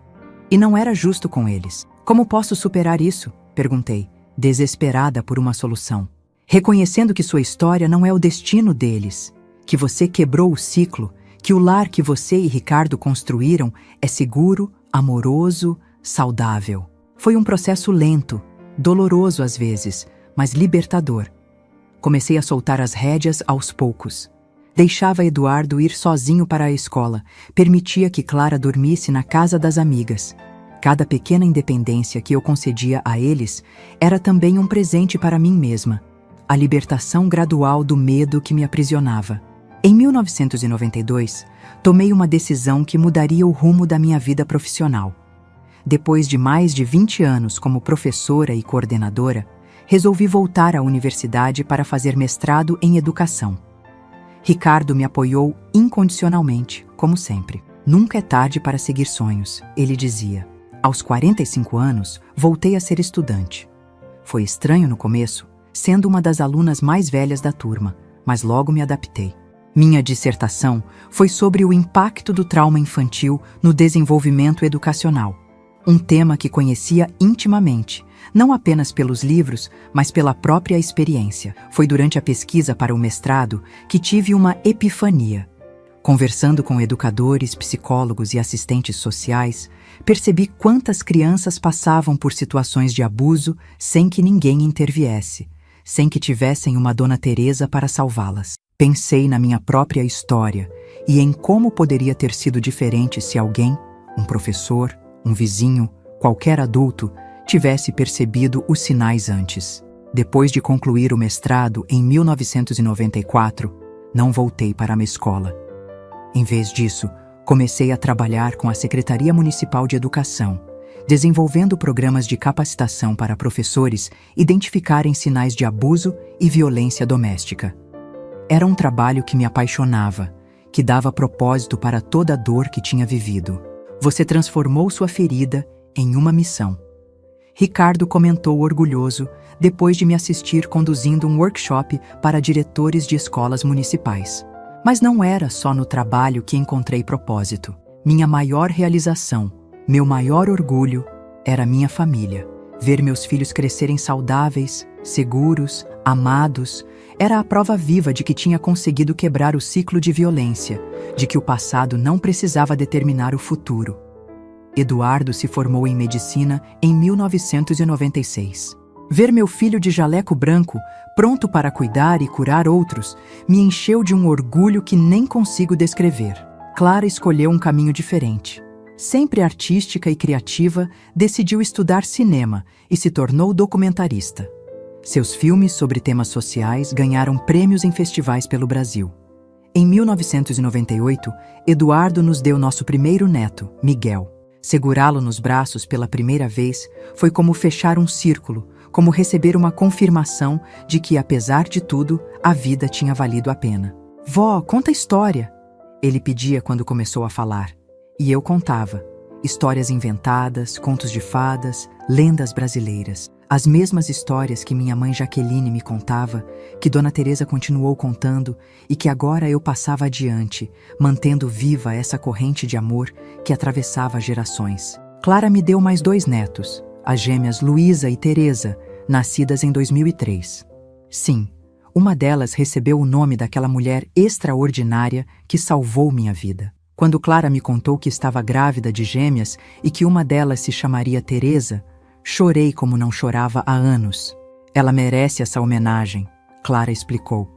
E não era justo com eles. "Como posso superar isso?", perguntei. desesperada por uma solução, reconhecendo que sua história não é o destino deles, que você quebrou o ciclo, que o lar que você e Ricardo construíram é seguro, amoroso, saudável. Foi um processo lento, doloroso às vezes, mas libertador. Comecei a soltar as rédeas aos poucos. Deixava Eduardo ir sozinho para a escola, permitia que Clara dormisse na casa das amigas. Cada pequena independência que eu concedia a eles era também um presente para mim mesma, a libertação gradual do medo que me aprisionava. Em 1992, tomei uma decisão que mudaria o rumo da minha vida profissional. Depois de mais de 20 anos como professora e coordenadora, resolvi voltar à universidade para fazer mestrado em educação. Ricardo me apoiou incondicionalmente, como sempre. Nunca é tarde para seguir sonhos, ele dizia. Aos 45 anos, voltei a ser estudante. Foi estranho no começo, sendo uma das alunas mais velhas da turma, mas logo me adaptei. Minha dissertação foi sobre o impacto do trauma infantil no desenvolvimento educacional, um tema que conhecia intimamente, não apenas pelos livros, mas pela própria experiência. Foi durante a pesquisa para o mestrado que tive uma epifania. Conversando com educadores, psicólogos e assistentes sociais, percebi quantas crianças passavam por situações de abuso sem que ninguém interviesse, sem que tivessem uma Dona Teresa para salvá-las. Pensei na minha própria história e em como poderia ter sido diferente se alguém, um professor, um vizinho, qualquer adulto, tivesse percebido os sinais antes. Depois de concluir o mestrado em 1994, não voltei para a minha escola. Em vez disso, comecei a trabalhar com a Secretaria Municipal de Educação, desenvolvendo programas de capacitação para professores identificarem sinais de abuso e violência doméstica. Era um trabalho que me apaixonava, que dava propósito para toda a dor que tinha vivido. Você transformou sua ferida em uma missão. Ricardo comentou orgulhoso depois de me assistir conduzindo um workshop para diretores de escolas municipais. Mas não era só no trabalho que encontrei propósito. Minha maior realização, meu maior orgulho, era minha família. Ver meus filhos crescerem saudáveis, seguros, amados, era a prova viva de que tinha conseguido quebrar o ciclo de violência, de que o passado não precisava determinar o futuro. Eduardo se formou em medicina em 1996. Ver meu filho de jaleco branco, pronto para cuidar e curar outros, me encheu de um orgulho que nem consigo descrever. Clara escolheu um caminho diferente. Sempre artística e criativa, decidiu estudar cinema e se tornou documentarista. Seus filmes sobre temas sociais ganharam prêmios em festivais pelo Brasil. Em 1998, Eduardo nos deu nosso primeiro neto, Miguel. Segurá-lo nos braços pela primeira vez foi como fechar um círculo, como receber uma confirmação de que, apesar de tudo, a vida tinha valido a pena. "Vó, conta a história", ele pedia quando começou a falar. E eu contava. Histórias inventadas, contos de fadas, lendas brasileiras. As mesmas histórias que minha mãe Jaqueline me contava, que Dona Teresa continuou contando e que agora eu passava adiante, mantendo viva essa corrente de amor que atravessava gerações. Clara me deu mais 2 netos, as gêmeas Luísa e Teresa, nascidas em 2003. Sim, uma delas recebeu o nome daquela mulher extraordinária que salvou minha vida. Quando Clara me contou que estava grávida de gêmeas e que uma delas se chamaria Teresa, chorei como não chorava há anos. "Ela merece essa homenagem", Clara explicou.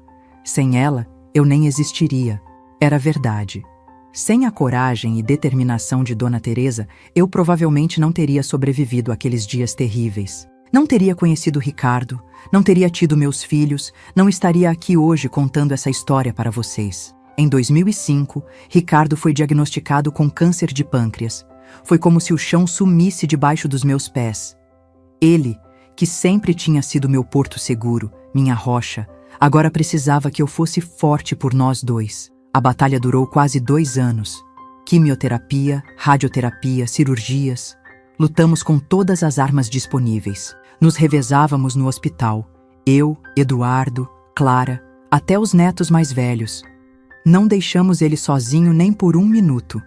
"Sem ela, eu nem existiria." Era verdade. Sem a coragem e determinação de Dona Teresa, eu provavelmente não teria sobrevivido àqueles dias terríveis. Não teria conhecido Ricardo, não teria tido meus filhos, não estaria aqui hoje contando essa história para vocês. Em 2005, Ricardo foi diagnosticado com câncer de pâncreas. Foi como se o chão sumisse debaixo dos meus pés. Ele, que sempre tinha sido meu porto seguro, minha rocha, agora precisava que eu fosse forte por nós dois. A batalha durou quase 2 anos. Quimioterapia, radioterapia, cirurgias. Lutamos com todas as armas disponíveis. Nos revezávamos no hospital. Eu, Eduardo, Clara, até os netos mais velhos. Não deixamos ele sozinho nem por 1 minuto.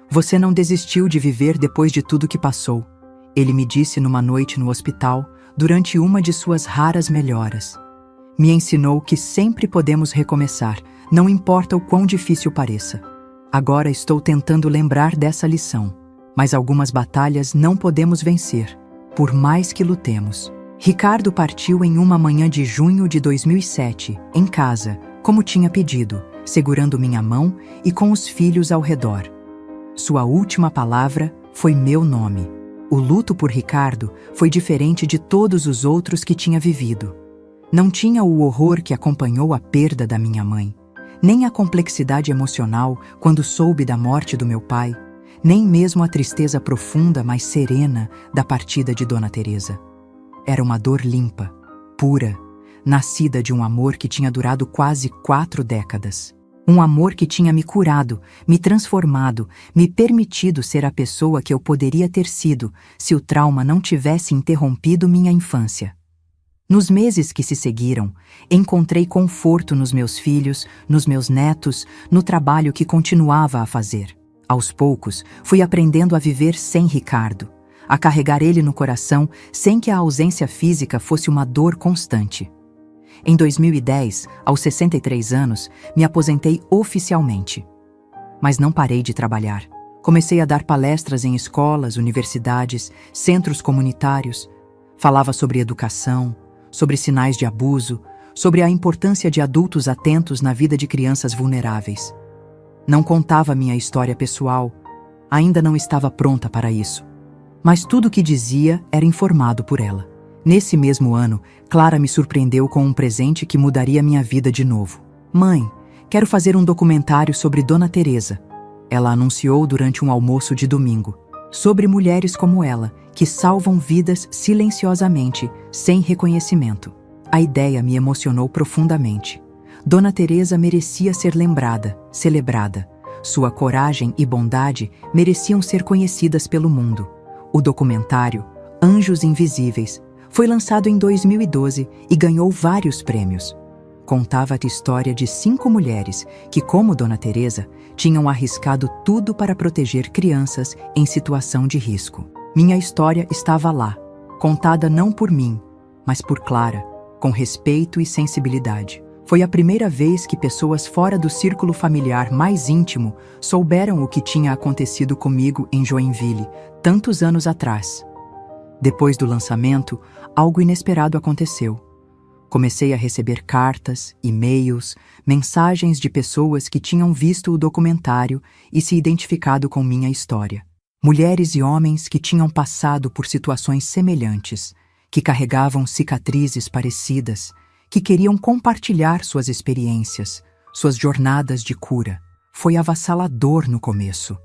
"Você não desistiu de viver depois de tudo que passou", ele me disse numa noite no hospital, durante uma de suas raras melhoras. Me ensinou que sempre podemos recomeçar, não importa o quão difícil pareça. Agora estou tentando lembrar dessa lição, mas algumas batalhas não podemos vencer, por mais que lutemos. Ricardo partiu em uma manhã de junho de 2007, em casa, como tinha pedido, segurando minha mão e com os filhos ao redor. Sua última palavra foi meu nome. O luto por Ricardo foi diferente de todos os outros que tinha vivido. Não tinha o horror que acompanhou a perda da minha mãe, nem a complexidade emocional quando soube da morte do meu pai, nem mesmo a tristeza profunda, mas serena, da partida de Dona Teresa. Era uma dor limpa, pura, nascida de um amor que tinha durado quase 4 décadas. Um amor que tinha me curado, me transformado, me permitido ser a pessoa que eu poderia ter sido se o trauma não tivesse interrompido minha infância. Nos meses que se seguiram, encontrei conforto nos meus filhos, nos meus netos, no trabalho que continuava a fazer. Aos poucos, fui aprendendo a viver sem Ricardo, a carregar ele no coração sem que a ausência física fosse uma dor constante. Em 2010, aos 63 anos, me aposentei oficialmente. Mas não parei de trabalhar. Comecei a dar palestras em escolas, universidades, centros comunitários. Falava sobre educação, sobre sinais de abuso, sobre a importância de adultos atentos na vida de crianças vulneráveis. Não contava minha história pessoal, ainda não estava pronta para isso. Mas tudo o que dizia era informado por ela. Nesse mesmo ano, Clara me surpreendeu com um presente que mudaria minha vida de novo. Mãe, quero fazer um documentário sobre Dona Teresa. Ela anunciou durante um almoço de domingo. Sobre mulheres como ela, que salvam vidas silenciosamente, sem reconhecimento. A ideia me emocionou profundamente. Dona Teresa merecia ser lembrada, celebrada. Sua coragem e bondade mereciam ser conhecidas pelo mundo. O documentário, Anjos Invisíveis, foi lançado em 2012 e ganhou vários prêmios. Contava a história de 5 mulheres que, como Dona Teresa, tinham arriscado tudo para proteger crianças em situação de risco. Minha história estava lá, contada não por mim, mas por Clara, com respeito e sensibilidade. Foi a primeira vez que pessoas fora do círculo familiar mais íntimo souberam o que tinha acontecido comigo em Joinville, tantos anos atrás. Depois do lançamento, algo inesperado aconteceu. Comecei a receber cartas, e-mails, mensagens de pessoas que tinham visto o documentário e se identificado com minha história. Mulheres e homens que tinham passado por situações semelhantes, que carregavam cicatrizes parecidas, que queriam compartilhar suas experiências, suas jornadas de cura. Foi avassalador no começo.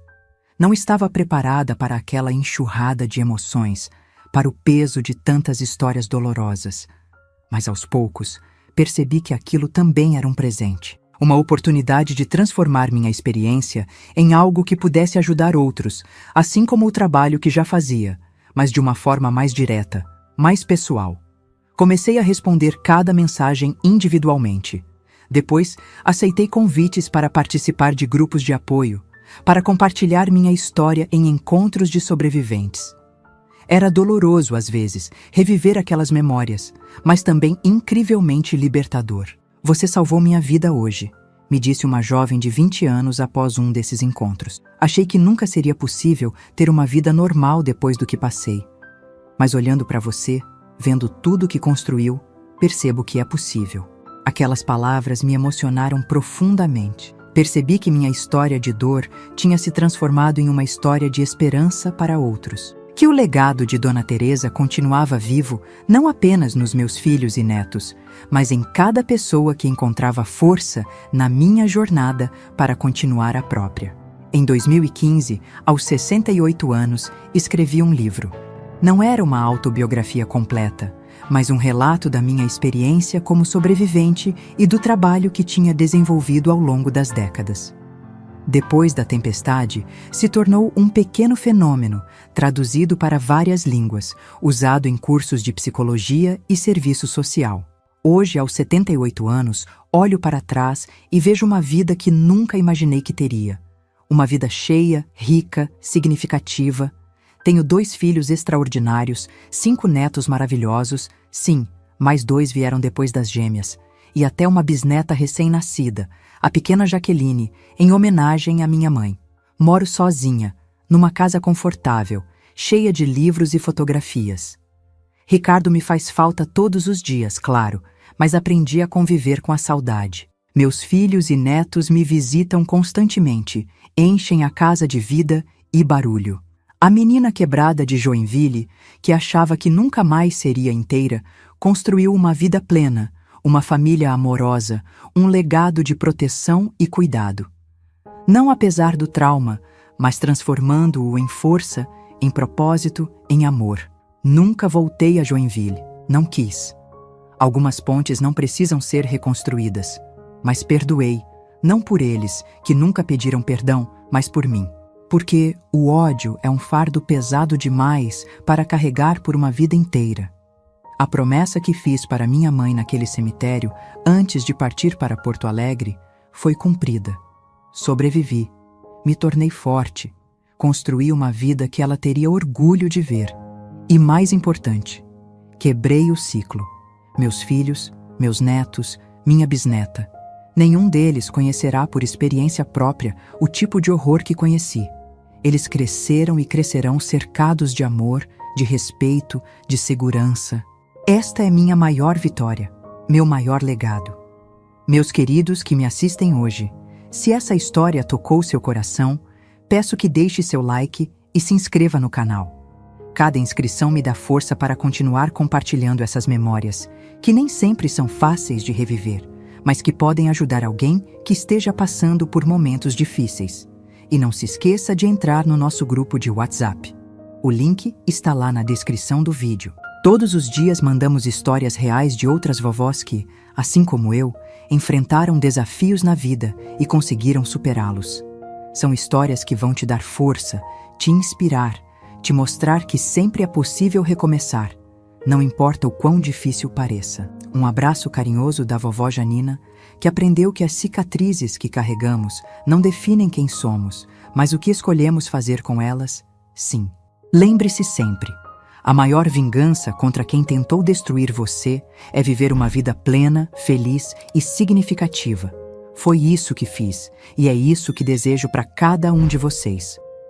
Não estava preparada para aquela enxurrada de emoções, para o peso de tantas histórias dolorosas. Mas aos poucos, percebi que aquilo também era um presente. Uma oportunidade de transformar minha experiência em algo que pudesse ajudar outros, assim como o trabalho que já fazia, mas de uma forma mais direta, mais pessoal. Comecei a responder cada mensagem individualmente. Depois, aceitei convites para participar de grupos de apoio, para compartilhar minha história em encontros de sobreviventes. Era doloroso, às vezes, reviver aquelas memórias, mas também incrivelmente libertador. Você salvou minha vida hoje, me disse uma jovem de 20 anos após um desses encontros. Achei que nunca seria possível ter uma vida normal depois do que passei. Mas olhando para você, vendo tudo que construiu, percebo que é possível. Aquelas palavras me emocionaram profundamente. Percebi que minha história de dor tinha se transformado em uma história de esperança para outros. Que o legado de Dona Teresa continuava vivo não apenas nos meus filhos e netos, mas em cada pessoa que encontrava força na minha jornada para continuar a própria. Em 2015, aos 68 anos, escrevi um livro. Não era uma autobiografia completa, mas um relato da minha experiência como sobrevivente e do trabalho que tinha desenvolvido ao longo das décadas. Depois da tempestade, se tornou um pequeno fenômeno, traduzido para várias línguas, usado em cursos de psicologia e serviço social. Hoje, aos 78 anos, olho para trás e vejo uma vida que nunca imaginei que teria. Uma vida cheia, rica, significativa. Tenho 2 filhos extraordinários, 5 netos maravilhosos, sim, mais 2 vieram depois das gêmeas, e até uma bisneta recém-nascida, a pequena Jaqueline, em homenagem à minha mãe. Moro sozinha, numa casa confortável, cheia de livros e fotografias. Ricardo me faz falta todos os dias, claro, mas aprendi a conviver com a saudade. Meus filhos e netos me visitam constantemente, enchem a casa de vida e barulho. A menina quebrada de Joinville, que achava que nunca mais seria inteira, construiu uma vida plena, uma família amorosa, um legado de proteção e cuidado. Não apesar do trauma, mas transformando-o em força, em propósito, em amor. Nunca voltei a Joinville, não quis. Algumas pontes não precisam ser reconstruídas, mas perdoei, não por eles, que nunca pediram perdão, mas por mim. Porque o ódio é um fardo pesado demais para carregar por uma vida inteira. A promessa que fiz para minha mãe naquele cemitério, antes de partir para Porto Alegre, foi cumprida. Sobrevivi, me tornei forte, construí uma vida que ela teria orgulho de ver. E mais importante, quebrei o ciclo. Meus filhos, meus netos, minha bisneta. Nenhum deles conhecerá por experiência própria o tipo de horror que conheci. Eles cresceram e crescerão cercados de amor, de respeito, de segurança. Esta é minha maior vitória, meu maior legado. Meus queridos que me assistem hoje, se essa história tocou seu coração, peço que deixe seu like e se inscreva no canal. Cada inscrição me dá força para continuar compartilhando essas memórias, que nem sempre são fáceis de reviver, mas que podem ajudar alguém que esteja passando por momentos difíceis. E não se esqueça de entrar no nosso grupo de WhatsApp. O link está lá na descrição do vídeo. Todos os dias mandamos histórias reais de outras vovós que, assim como eu, enfrentaram desafios na vida e conseguiram superá-los. São histórias que vão te dar força, te inspirar, te mostrar que sempre é possível recomeçar, não importa o quão difícil pareça. Um abraço carinhoso da vovó Janina, que aprendeu que as cicatrizes que carregamos não definem quem somos, mas o que escolhemos fazer com elas, sim. Lembre-se sempre, a maior vingança contra quem tentou destruir você é viver uma vida plena, feliz e significativa. Foi isso que fiz, e é isso que desejo para cada um de vocês.